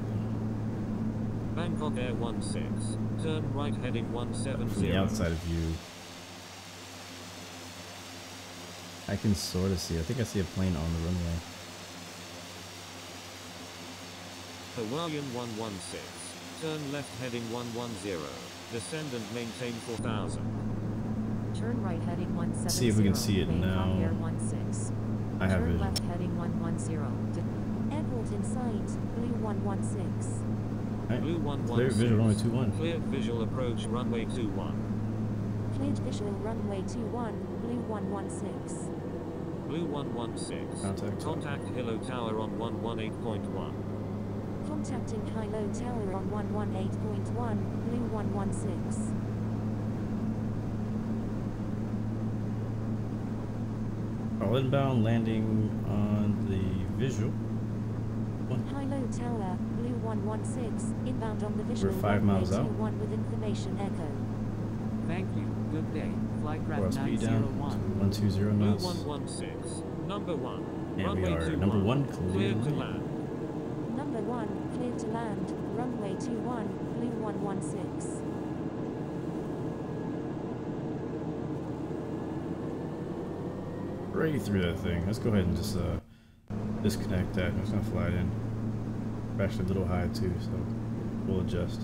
Bangkok Air 16. Turn right heading 170. From the outside view, I can sort of see. I think I see a plane on the runway. Hawaiian 116. Turn left heading 110. Descend and maintain 4,000. Turn right heading 170. See if we can see it Bangkok now. Air 16. I have Turn vision. left heading 110. Airport in sight. Blue 116. Alright, Blue clear 116. visual runway 21. Cleared visual approach runway 21. Cleared visual runway 21. Blue 116. Blue 116. Contact Hilo Tower on 118.1. Contacting Hilo Tower on 118.1. Blue 116. All inbound landing on the visual. Hilo Tower, Blue 116, inbound on the visual. We're 5 miles out. 1 with information echo. Thank you. Good day. Flycraft Our speed down to 901. 120 Blue knots. 116. Number 1. And we runway are 21. number 1 Cleared to clear. land. Number 1, cleared to land, runway 21, Blue 116. Right through that thing. Let's go ahead and just disconnect that. I'm just gonna fly it in. We're actually a little high too, so we'll adjust.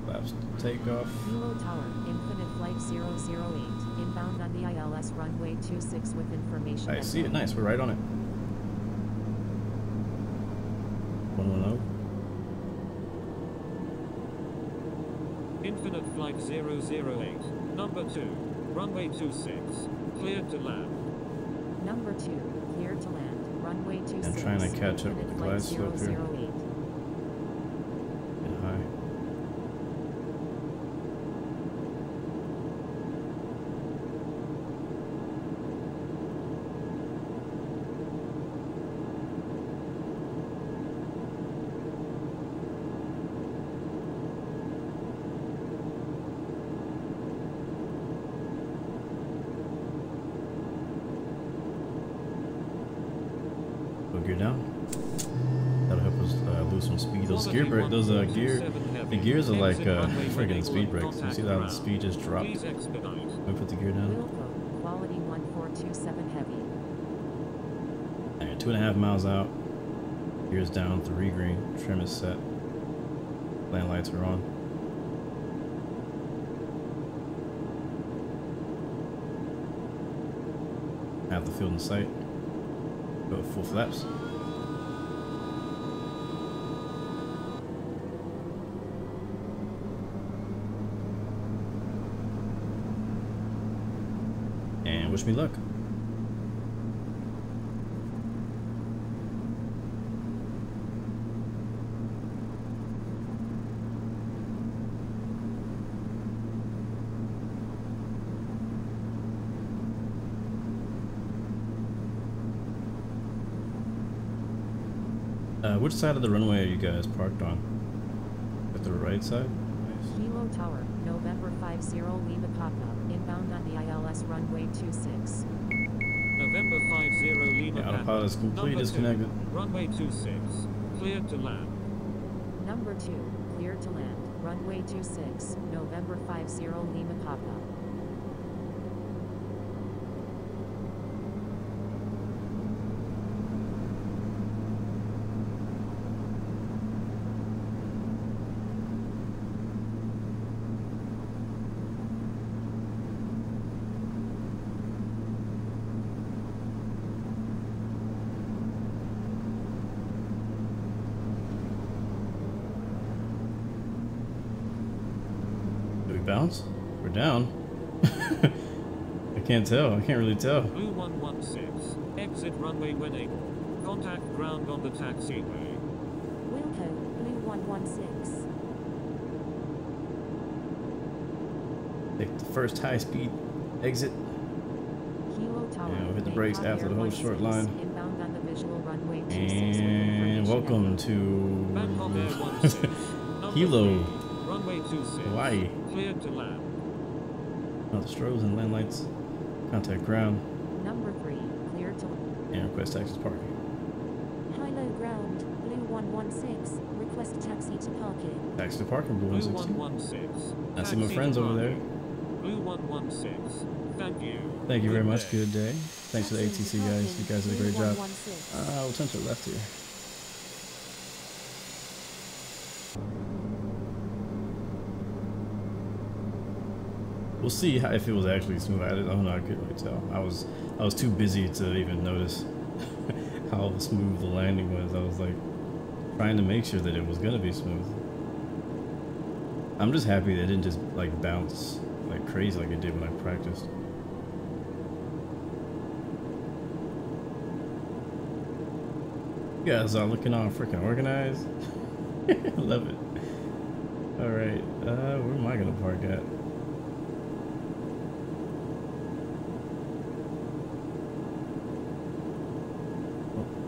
Flaps flaps, takeoff. Kilo Tower, Infinite Flight 008, inbound on the ILS runway 26 with information. I see it, nice, we're right on it. 110. Infinite Flight 008, number 2, runway 26, cleared to land. Number 2, cleared to land, runway 26. I'm trying to catch up with the glide slope here. 008. And high. Gear down. That'll help us lose some speed. Those gear brake, those the gears are like friggin' speed brakes. You see how the speed just dropped? Let me put the gear down. Wilco, quality 1427 heavy. Alright, 2.5 miles out. Gears down, 3 green. Trim is set. Land lights are on. Have the field in sight. Go full flaps. And wish me luck. Which side of the runway are you guys parked on? At the right side? Nice. Kilo Tower, November 50 Lima Papa, inbound on the ILS runway 26. November 50 Lima Yeah, autopilot is completely disconnected. Runway 26, cleared to land. Number 2, cleared to land, runway 26, November 50 Lima Papa. Bounce? We're down. I can't tell. I can't really tell. Blue 116. Exit runway when able. Contact ground on the taxiway. Wilco, Blue 116. Take the first high-speed exit. Kilo Tower. And we'll hit the brakes after the whole short line. Inbound on the visual runway 26 And welcome to Bangkok Air 16. Kilo, Runway 26. Hawaii. Cleared to land. Now the strobes and land lights. Contact ground. Number 3, clear to And request taxi parking. High-low ground, Blue 116. Request taxi to parking. Taxi to parking, Blue Blue 116. 116. I see my Taxi friends to over there. parking. Blue 116. Thank you. Thank you very Good much. day. Good day. Thanks to the ATC guys. You guys did a great job. We'll turn to the left here. We'll see how, if it was actually smooth. I don't know. I couldn't really tell. I was too busy to even notice how smooth the landing was. I was like trying to make sure that it was gonna be smooth. I'm just happy that it didn't just like bounce like crazy like it did when I practiced. You guys are looking all freaking organized. I love it. All right, where am I gonna park at?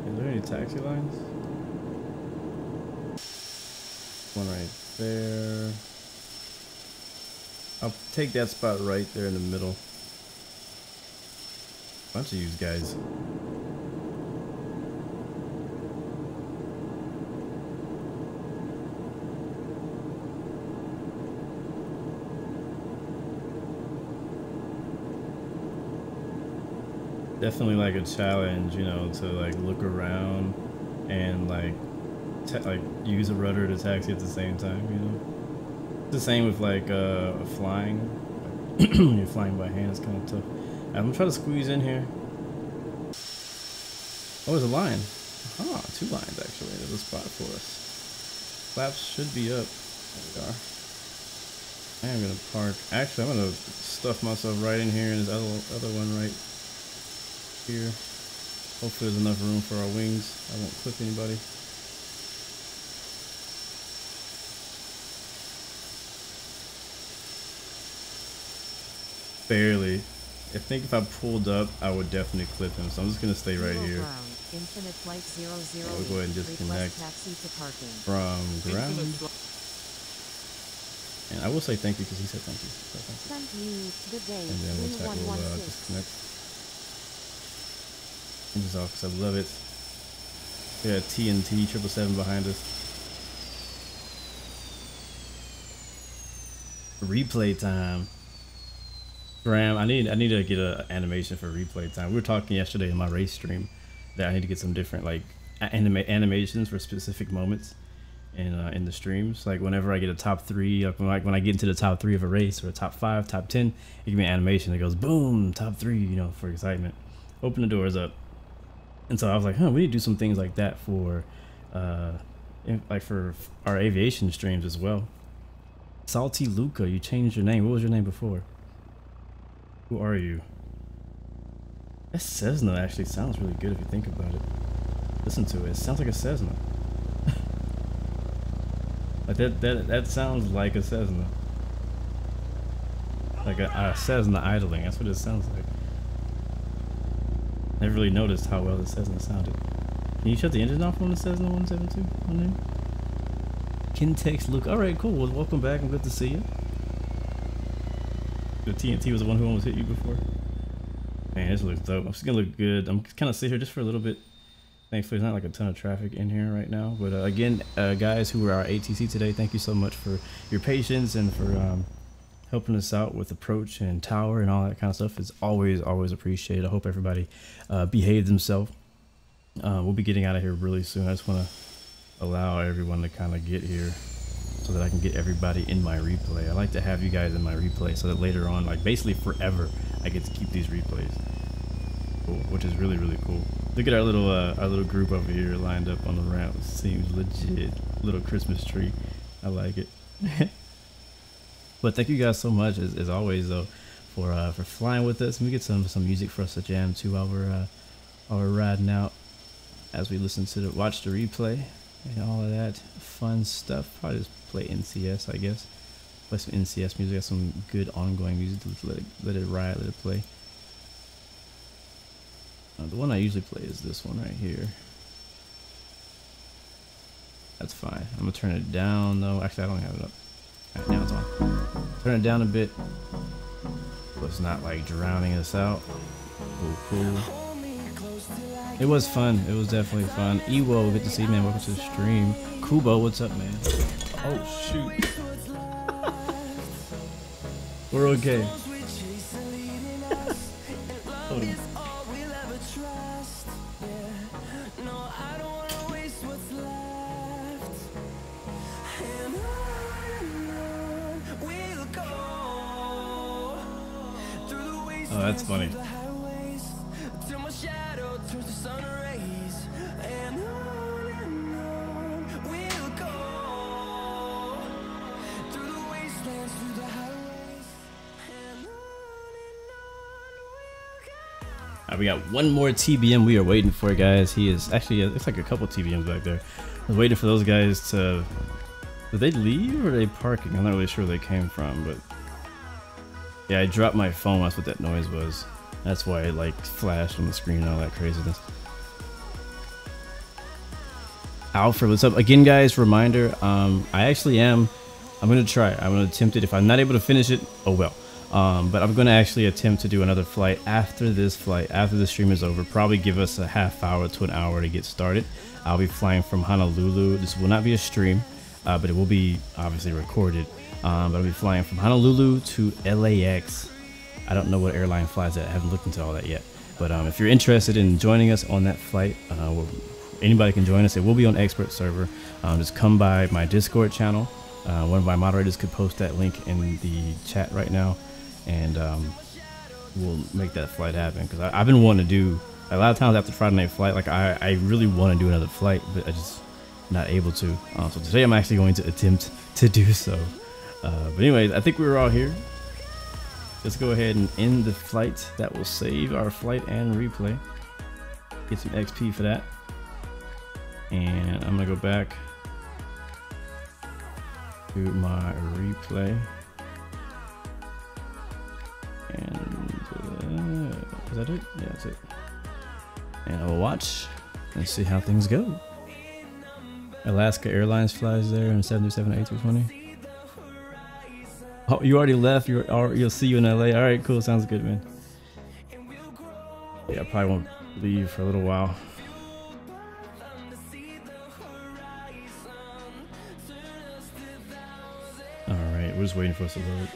Is there any taxi lines? One right there. I'll take that spot right there in the middle. Bunch of you guys. Definitely like a challenge, you know, to like look around and like use a rudder to taxi at the same time, you know. The same with like flying. When you're flying by hand, it's kind of tough. I'm gonna try to squeeze in here. Oh, there's a line. Ah, 2 lines actually. There's a spot for us. Flaps should be up. There we are. I am gonna park. Actually, I'm gonna stuff myself right in here, and this other one right here. Hopefully, there's enough room for our wings. I won't clip anybody. Barely. I think if I pulled up, I would definitely clip him. So I'm just gonna stay right here. Infinite flight 008. We'll go ahead and disconnect taxi to parking. from ground. And I will say thank you because he said thank you. So Thank you. Good day. and then we'll disconnect. And just off because I love it. We got TNT 777 behind us. Replay time. Graeme, I need to get an animation for replay time. We were talking yesterday in my race stream that I need to get some different like animations for specific moments in the streams. Like whenever I get a top 3, like when I get into the top 3 of a race or a top 5, top 10, it give me an animation that goes boom, top 3, you know, for excitement. Open the doors up. And so I was like, we need to do some things like that for like for our aviation streams as well. Salty Luca, you changed your name. What was your name before? Who are you? That Cessna actually sounds really good if you think about it. Listen to it. It sounds like a Cessna. Like that sounds like a Cessna. Like a Cessna idling. That's what it sounds like. Never really noticed how well the Cessna sounded. Can you shut the engine off on the Cessna 172 on there? Kintex Luke. Alright, cool. Well, welcome back and good to see you. The TNT was the one who almost hit you before. Man, this looks dope. I'm just gonna look good. I'm kind of sit here just for a little bit. Thankfully, there's not like a ton of traffic in here right now. But again, guys who are our ATC today, thank you so much for your patience and for helping us out with approach and tower and all that kind of stuff. It's always appreciated. I hope everybody behaved themselves. We'll be getting out of here really soon. I just want to allow everyone to kind of get here so that I can get everybody in my replay. I like to have you guys in my replay so that later on, like basically forever, I get to keep these replays. Cool, which is really cool. Look at our little group over here lined up on the ramp. It seems legit. Little Christmas tree. I like it. But thank you guys so much as always though for flying with us. Let me get some music for us to jam to while we're riding out as we listen to watch the replay and all of that fun stuff. Probably just play NCS, I guess. Play some NCS music. Got some good ongoing music to let it ride, let it play. The one I usually play is this one right here. That's fine. I'm gonna turn it down though. Actually, I don't have it up. Alright, now it's on. Turn it down a bit so it's not like drowning us out. Cool. It was fun. It was definitely fun. Ewo, good to see you, man. Welcome to the stream. Kubo, what's up, man? Oh shoot. We're okay. Hold on. Oh, that's funny. We got one more TBM we are waiting for, guys. He is actually, it's like a couple TBMs back there. I was waiting for those guys to, did they leave or are they parking? I'm not really sure where they came from, but yeah, I dropped my phone. That's what that noise was. That's why it like flashed on the screen and all that craziness. Alfred, what's up? Again, guys, reminder, I'm gonna try. I'm gonna attempt it. If I'm not able to finish it, oh well. But I'm gonna actually attempt to do another flight after this flight, after the stream is over. Probably give us a half hour to an hour to get started. I'll be flying from Honolulu. This will not be a stream, but it will be obviously recorded. But I'll be flying from Honolulu to LAX. I don't know what airline flies that. I haven't looked into all that yet. But if you're interested in joining us on that flight, anybody can join us. It will be on expert server. Just come by my Discord channel One of my moderators could post that link in the chat right now, and we'll make that flight happen. Because I've been wanting to do a lot of times after Friday night flight, like I really want to do another flight, but I just not able to. So today I'm actually going to attempt to do so. But anyways, I think we're all here. Let's go ahead and end the flight. That will save our flight and replay. Get some XP for that. And I'm gonna go back to my replay. And is that it? Yeah, that's it. And I'll watch and see how things go. Alaska Airlines flies there in 737-820. Oh, you already left. You'll see you in LA. All right, cool. Sounds good, man. Yeah, I probably won't leave for a little while. All right, we're just waiting for us to load.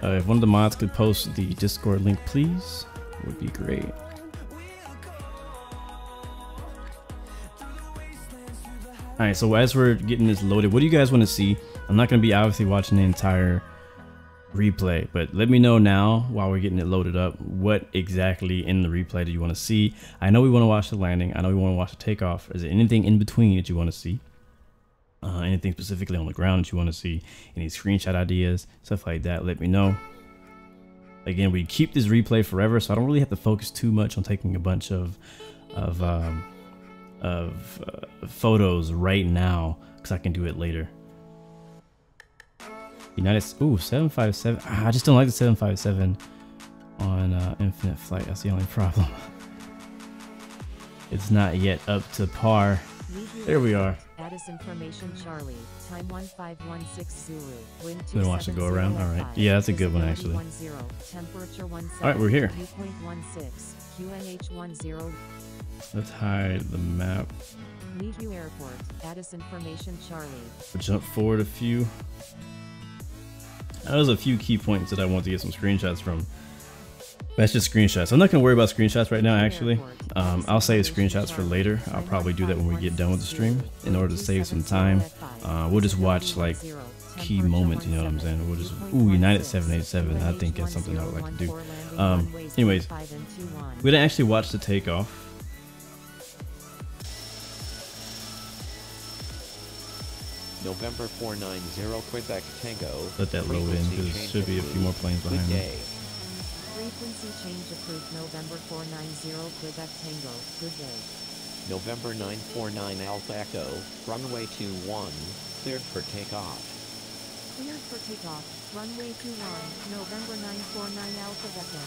If one of the mods could post the Discord link, please, it would be great. Alright, so as we're getting this loaded, what do you guys want to see? I'm not going to be obviously watching the entire replay, but let me know now while we're getting it loaded up, what exactly in the replay do you want to see? I know we want to watch the landing. I know we want to watch the takeoff. Is there anything in between that you want to see? Anything specifically on the ground that you want to see? Any screenshot ideas, stuff like that, let me know. Again, we keep this replay forever, so I don't really have to focus too much on taking a bunch of photos right now, because I can do it later. United, ooh, 757. I just don't like the 757 on Infinite Flight. That's the only problem. It's not yet up to par. There we are. Status information Charlie, time 1516 Zulu, wind 270. Gonna watch it go around. All right. Yeah, that's a good one actually. Temperature 17. All right, we're here. 2.16, QNH 10. Let's hide the map. Leaveview Airport, status information Charlie. We'll jump forward a few. There's a few key points that I want to get some screenshots from. That's just screenshots. I'm not going to worry about screenshots right now, actually. I'll save screenshots for later. I'll probably do that when we get done with the stream in order to save some time. We'll just watch like key moments, you know what I'm saying? We'll just, ooh, United 787. I think that's something I would like to do. Anyways, we're going to actually watch the takeoff. November 490 Quebec Tango. Let that load in because there should be a few more planes behind me. Frequency change approved November 490 Quebec Tango. Good day. November 949 Alpha Echo, runway 21, cleared for takeoff. Cleared for takeoff, runway 21, November 949 Alpha Echo.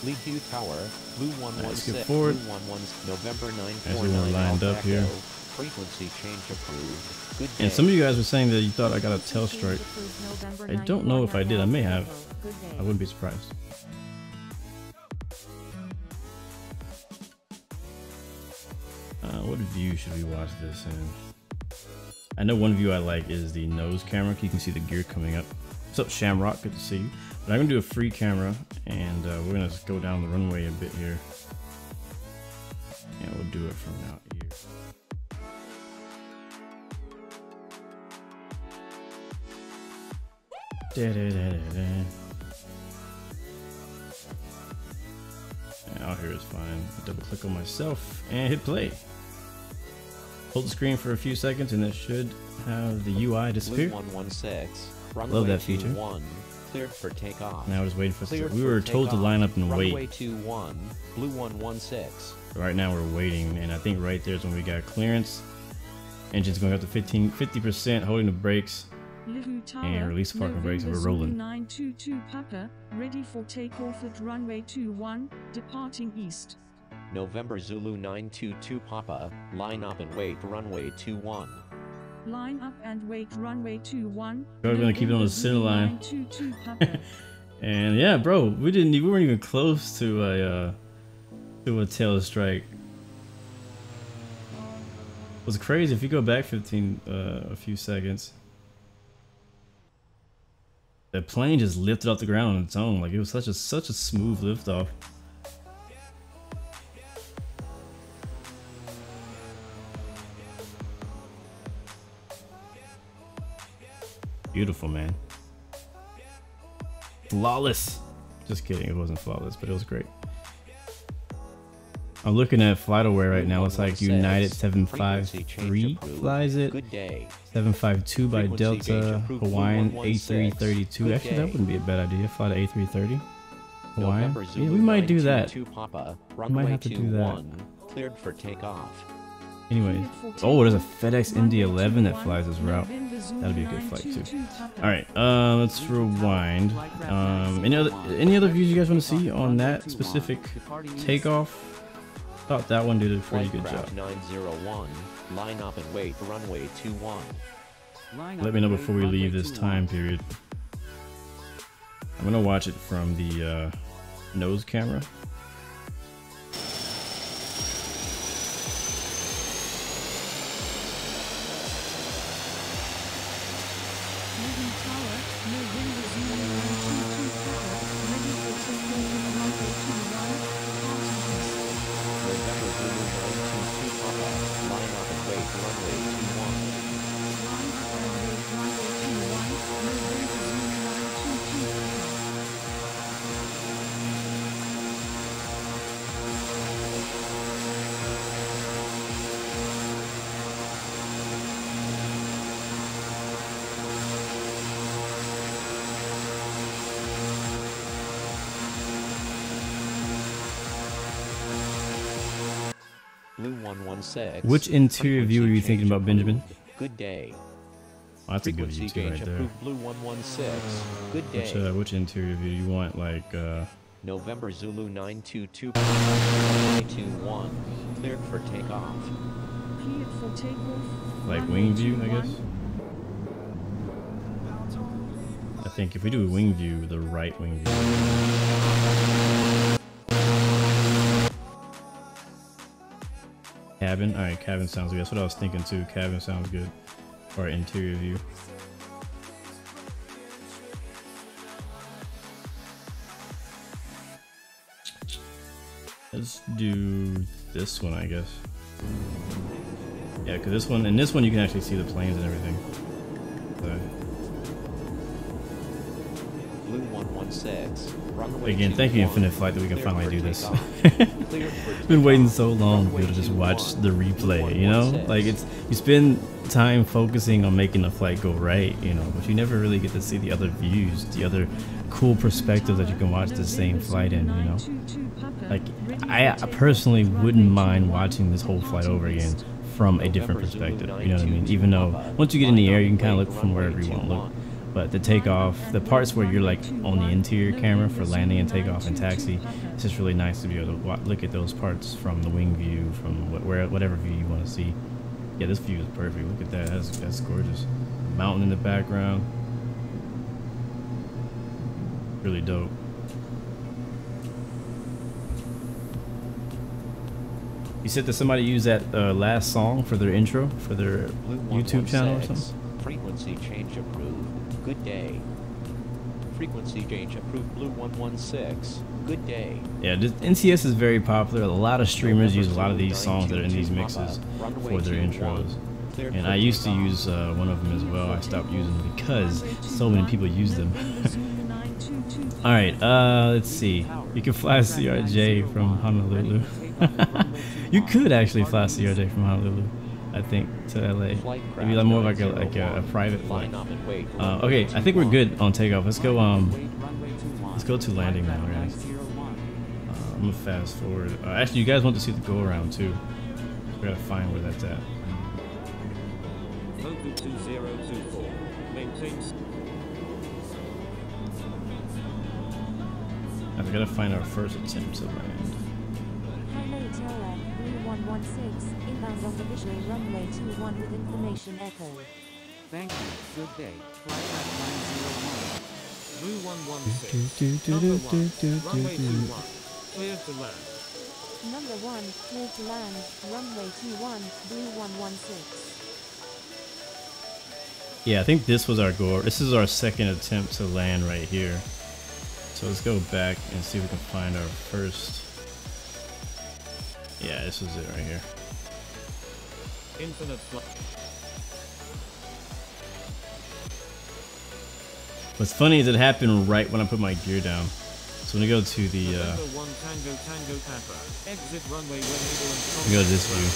Leaveview Tower, Blue 116, forward. Blue 11, November Everyone 949 lined Alpha up here. Echo, frequency change approved. Good day. And some of you guys were saying that you thought I got a tail strike. I don't know if I did. I may have. I wouldn't be surprised. What view should we watch this in? I know one view I like is the nose camera. You can see the gear coming up. What's up, Shamrock? Good to see you. But I'm gonna do a free camera, and we're gonna go down the runway a bit here. And we'll do it from out here. And out here is fine. Double click on myself and hit play. Hold the screen for a few seconds and it should have the UI disappear. Blue 116, Love that feature. 21, cleared for takeoff. Now we're just waiting for Cleared we were told to line up and runway wait. 21, Blue 116. Right now we're waiting, and I think right there is when we got clearance. Engine's going up to 50%, holding the brakes. And release the parking brakes, and we're rolling. 922 Papa, ready for takeoff at runway 21, departing east. November Zulu 922 Papa, line up and wait runway 21. Line up and wait runway 21. We're gonna keep it on the center line. And yeah, bro, we weren't even close to a tail strike. It was crazy. If you go back a few seconds, the plane just lifted off the ground on its own. Like it was such a smooth liftoff. Beautiful, man. Flawless. Just kidding, it wasn't flawless, but it was great. I'm looking at FlightAware right now. It's like United 753 flies it. 752 by Delta, Hawaiian A332. Actually, that wouldn't be a bad idea. Fly the A330. Hawaiian. Yeah, we might do that. We might have to do that. Cleared for takeoff. Anyway, oh, there's a FedEx India 11 that flies this route. That'd be a good flight too. All right, let's rewind. Any other views you guys want to see on that specific takeoff? Thought that one did a pretty good job. 901, line up and wait for runway 21. Let me know before we leave this time period. I'm gonna watch it from the nose camera. Blue 116. Which interior view are you thinking about, Benjamin? Good day. Oh, that's a good view too, right there. Blue 116. Good day. Which interior view you want? Like November Zulu 922 21. Cleared for takeoff. Cleared for takeoff. Like wing view, I guess. I think if we do a wing view, the right wing view. Cabin? Alright, cabin sounds good. That's what I was thinking too. Cabin sounds good. Or interior view. Let's do this one, I guess. Yeah, because this one, in this one you can actually see the planes and everything. So. Blue 116. Again, thank you Infinite Flight that we can finally do this. Been waiting so long to be able to just watch the replay, you know? Like you spend time focusing on making the flight go right, you know, but you never really get to see the other views, the other cool perspectives that you can watch the same flight in, you know? Like I personally wouldn't mind watching this whole flight over again from a different perspective, you know what I mean? Even though once you get in the air, you can kind of look from wherever you want to look. But the takeoff, the parts where you're like on the interior camera for landing and takeoff and taxi, it's just really nice to be able to look at those parts from the wing view, from whatever view you want to see. Yeah, this view is perfect. Look at that. That's gorgeous. Mountain in the background. Really dope. You said that somebody used that last song for their intro for their YouTube channel or something? Frequency change approved. Good day. Frequency change approved. Blue 116. Good day. Yeah, NCS is very popular. A lot of streamers use a lot of these songs that are in these mixes for their intros. And I used to use one of them as well. I stopped using them because so many people use them. Alright, let's see. You can fly CRJ from Honolulu. You could actually fly CRJ from Honolulu, I think, to LA. Maybe like more like a private flight. Okay, I think we're good on takeoff. Let's go to landing now, guys. I'm gonna fast forward. Actually, you guys want to see the go around too. We gotta find where that's at. Local 2024 maintains. I've got to find our first attempt to land. Hello Tower, Blue 116, inbound on the visual runway 21 with information echo. Thank you, good day, flight at 901. Blue 116, number 1, runway 21, cleared to land. Number 1, cleared to land, runway 21, Blue 116. Yeah, I think this was our goal. This is our second attempt to land right here. So let's go back and see if we can find our first. Yeah, this is it right here. Infinite flight. What's funny is it happened right when I put my gear down. So when we go to the we go to this view.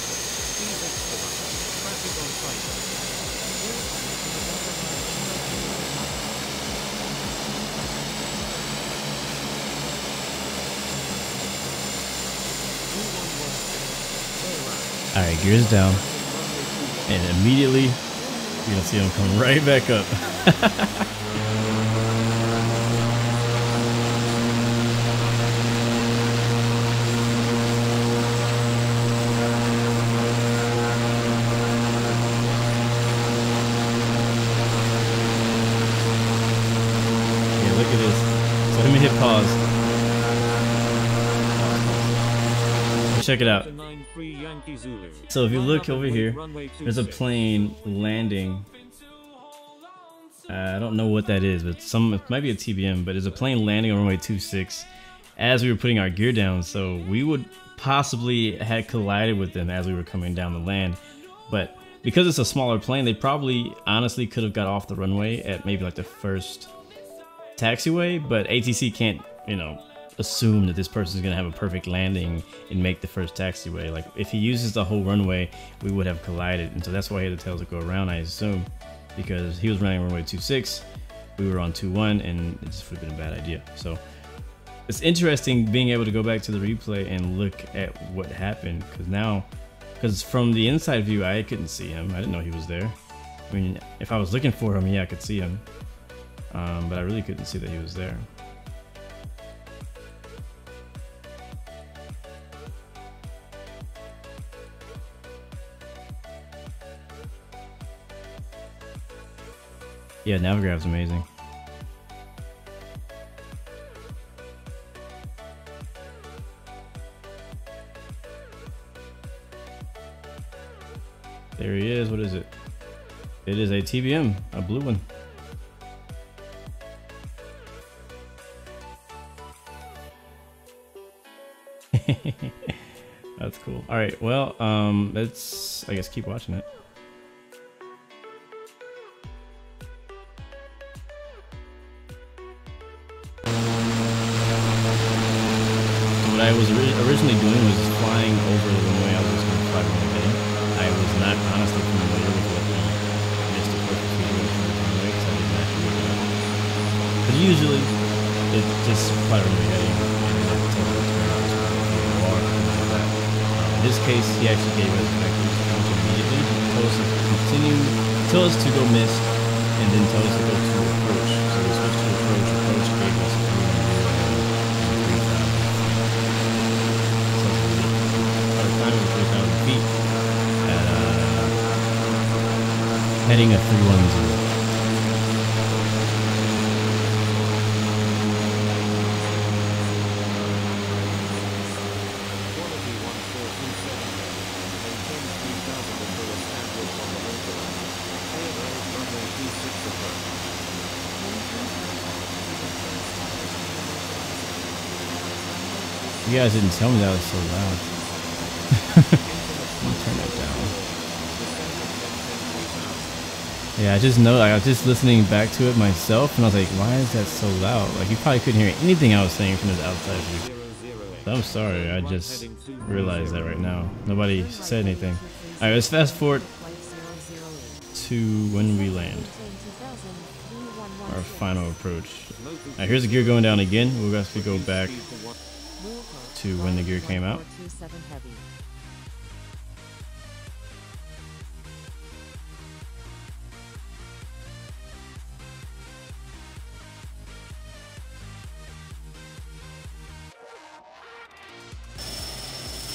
Alright, gears down. And immediately you're gonna see them come right back up. Look at this. So let me hit pause. Check it out. So if you look over here, there's a plane landing. I don't know what that is, but it might be a TBM, but there's a plane landing on runway 26 as we were putting our gear down. So we would possibly had collided with them as we were coming down the land. But because it's a smaller plane, they probably honestly could have got off the runway at maybe like the first taxiway, but ATC can't, you know, assume that this person is going to have a perfect landing and make the first taxiway. Like if he uses the whole runway, we would have collided, and so that's why he had to tell us to go around, I assume, because he was running runway 26, we were on 21, and it just would have been a bad idea. So it's interesting being able to go back to the replay and look at what happened, because from the inside view I couldn't see him. I didn't know he was there. I mean, if I was looking for him, yeah, I could see him, but I really couldn't see that he was there. Yeah, Navigrav's amazing. There he is. What is it? It is a TBM, a blue one. That's cool. All right, well, let's, I guess, keep watching it. What I was originally doing was flying over the runway. I was just going to fly runway heading. I was not honestly familiar with what the missed approach was doing for the runway, because I didn't actually look it up. But usually, it's just fly runway heading, and then tell me what's going on, or something like that. In this case, he actually gave us vectors almost immediately. He told us to continue, told us to go missed, and then told us to go to approach. So we switched to approach. Approach gave us 3,000 feet at heading a 310. You guys didn't tell me that was so loud. Let me turn that down. Yeah, I just know, I was just listening back to it myself, and I was like, why is that so loud? Like, you probably couldn't hear anything I was saying from this outside view. So I'm sorry, I just realized that right now. Nobody said anything. Alright, let's fast forward to when we land. Our final approach. Alright, here's the gear going down again. We'll have to go back to when the gear came out.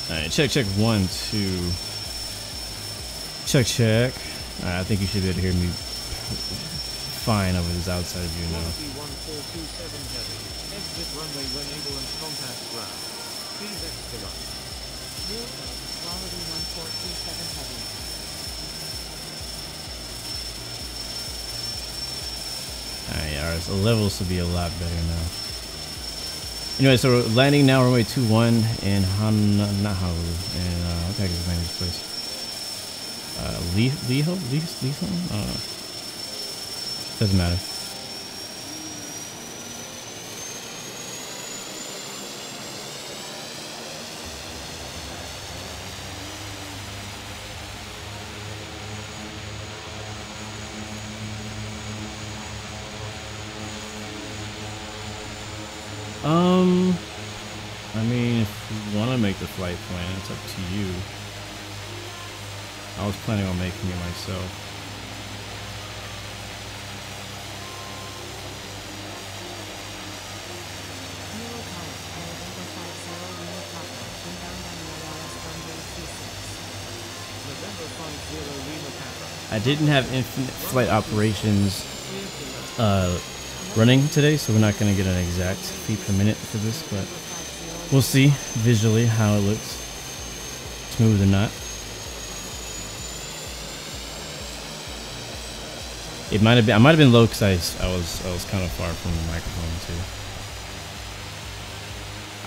Alright, check 1, 2. Check. Alright, I think you should be able to hear me fine over this outside view now. Exit runway when able and contact ground. Please expedite. Quality 1427 heavy. Alright, so the levels will be a lot better now. Anyway, so we're landing now, runway 21 in not Honolulu, and what the heck is the name of this place? Leho? I don't know. Doesn't matter. I mean, if you want to make the flight plan, it's up to you. I was planning on making it myself. I didn't have infinite flight operations running today, so we're not going to get an exact feet per minute for this, but we'll see visually how it looks, smooth or not. It might have been, I might have been low because I was kind of far from the microphone too.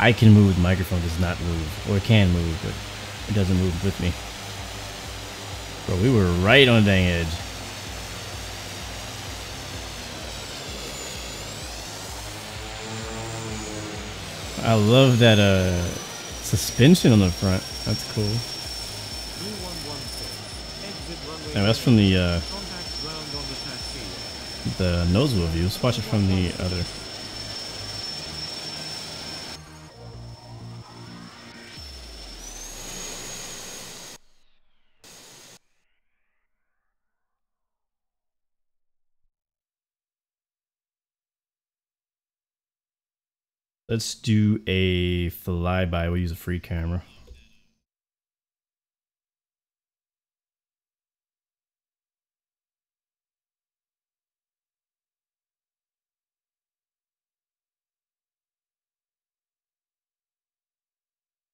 I can move, the microphone does not move, or it can move, but it doesn't move with me. Bro, we were right on the dang edge. I love that suspension on the front. That's cool. Now that's from the nose wheel view. Let's watch it from the other. Let's do a flyby. We'll use a free camera.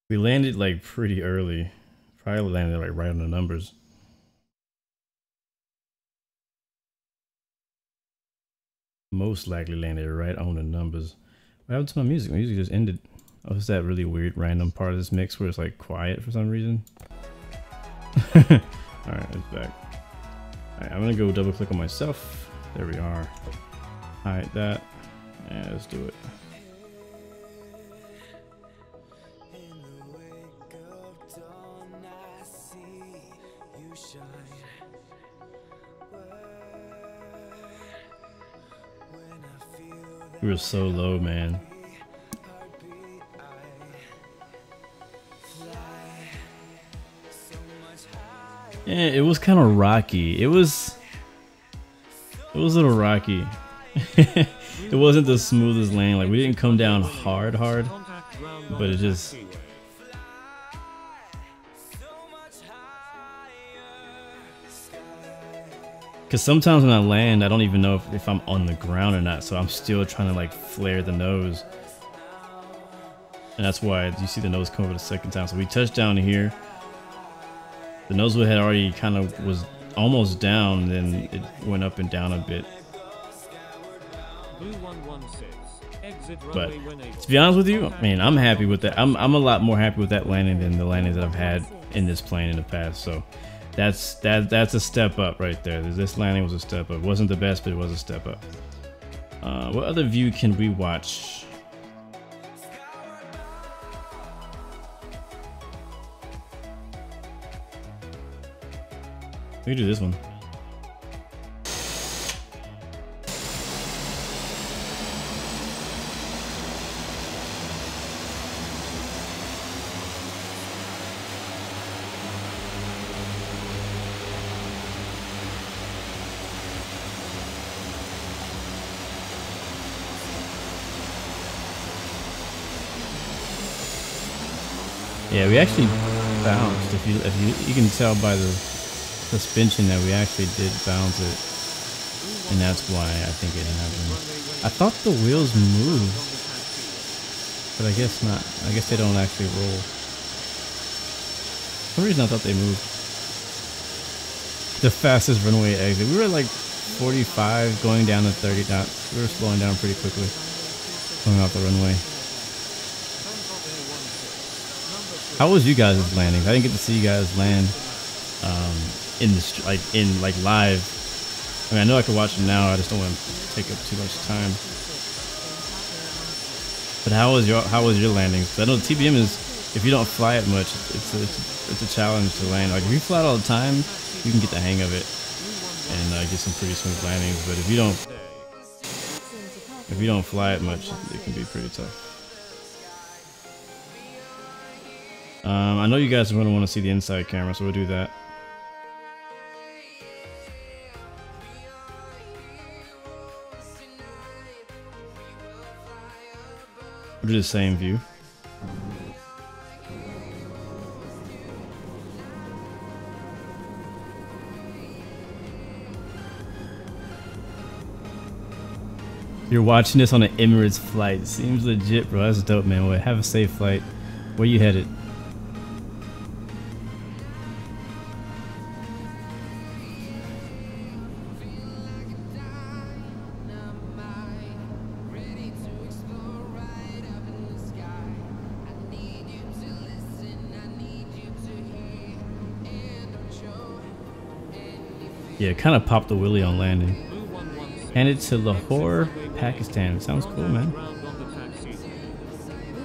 We landed like pretty early. Probably landed like right on the numbers. Most likely landed right on the numbers. What happened to my music? My music just ended. Oh, it's that really weird random part of this mix where it's like quiet for some reason. Alright, it's back. Alright, I'm gonna go double click on myself. There we are. Hide that. Yeah, let's do it. We were so low, man. Yeah, it was kind of rocky. It was a little rocky. It wasn't the smoothest landing. Like, we didn't come down hard, but it just. Because sometimes when I land, I don't even know if I'm on the ground or not, so I'm still trying to like flare the nose. And that's why you see the nose come over the second time. So we touched down here. The nose wheel had already kind of was almost down, then it went up and down a bit. But to be honest with you, I mean, I'm happy with that. I'm a lot more happy with that landing than the landings that I've had in this plane in the past. So that's a step up right there. This landing was a step up. It wasn't the best, but it was a step up. What other view can we watch? We can do this one. Yeah, we actually bounced. If you can tell by the suspension that we actually did bounce it, and that's why I think it happened. I thought the wheels moved, but I guess not. I guess they don't actually roll. For some reason I thought they moved. The fastest runway exit. We were like 45 going down to 30 knots. We were slowing down pretty quickly going off the runway. How was you guys' landings? I didn't get to see you guys land in live. I mean, I know I could watch it now. I just don't want to take up too much time. But how was your landings? I know the TBM is, if you don't fly it much, it's a challenge to land. Like if you fly it all the time, you can get the hang of it and get some pretty smooth landings. But if you don't fly it much, it can be pretty tough. I know you guys are going to want to see the inside camera, so we'll do that. We'll do the same view. You're watching this on an Emirates flight. Seems legit, bro. That's dope, man. Well, have a safe flight. Where you headed? Yeah, kind of popped the wheelie on landing. Headed to Lahore, Pakistan. Sounds cool, man.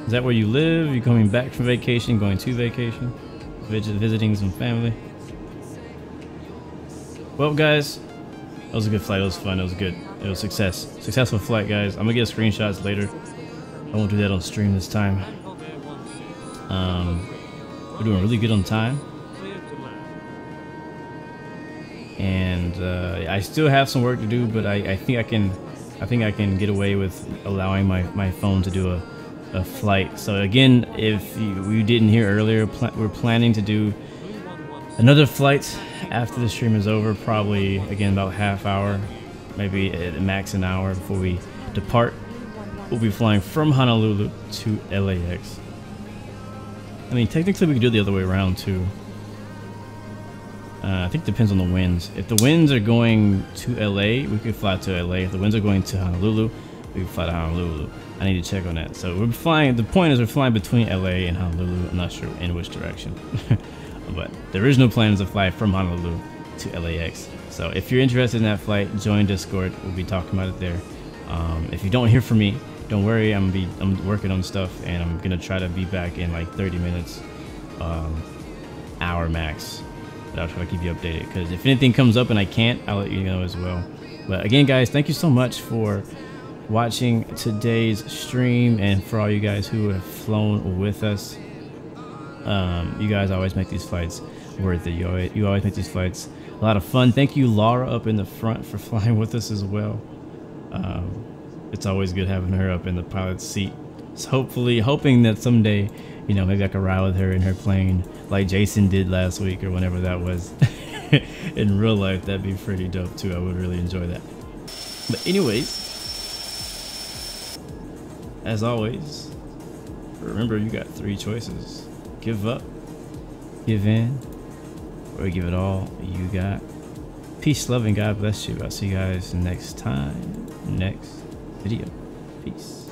Is that where you live? You coming back from vacation, going to vacation, visiting some family? Well, guys, that was a good flight. It was fun. It was good. It was successful flight, guys. I'm gonna get screenshots later. I won't do that on stream this time. We're doing really good on time. And I still have some work to do, but I think I can get away with allowing my phone to do a flight. So again, if you didn't hear earlier, we're planning to do another flight after the stream is over, probably again about half hour, maybe at max an hour before we depart. We'll be flying from Honolulu to LAX. I mean, technically we could do it the other way around too. I think it depends on the winds. If the winds are going to LA, we could fly to LA. If the winds are going to Honolulu, we could fly to Honolulu. I need to check on that. So we're flying, the point is we're flying between LA and Honolulu. I'm not sure in which direction. But the original plan is to fly from Honolulu to LAX. So if you're interested in that flight, join Discord. We'll be talking about it there. If you don't hear from me, don't worry. I'm working on stuff, and I'm gonna try to be back in like 30 minutes, hour max. But I'll try to keep you updated, because if anything comes up and I can't, I'll let you know as well. But again, guys, thank you so much for watching today's stream, and for all you guys who have flown with us. You guys always make these flights worth it. You always make these flights a lot of fun. Thank you, Laura, up in the front, for flying with us as well. It's always good having her up in the pilot's seat. So hoping that someday, you know, maybe I could ride with her in her plane like Jason did last week or whenever that was. In real life, that'd be pretty dope too. I would really enjoy that. But anyways, as always, remember, you got 3 choices: give up, give in, or give it all you got. Peace, love, and God bless you. I'll see you guys next time, next video. Peace.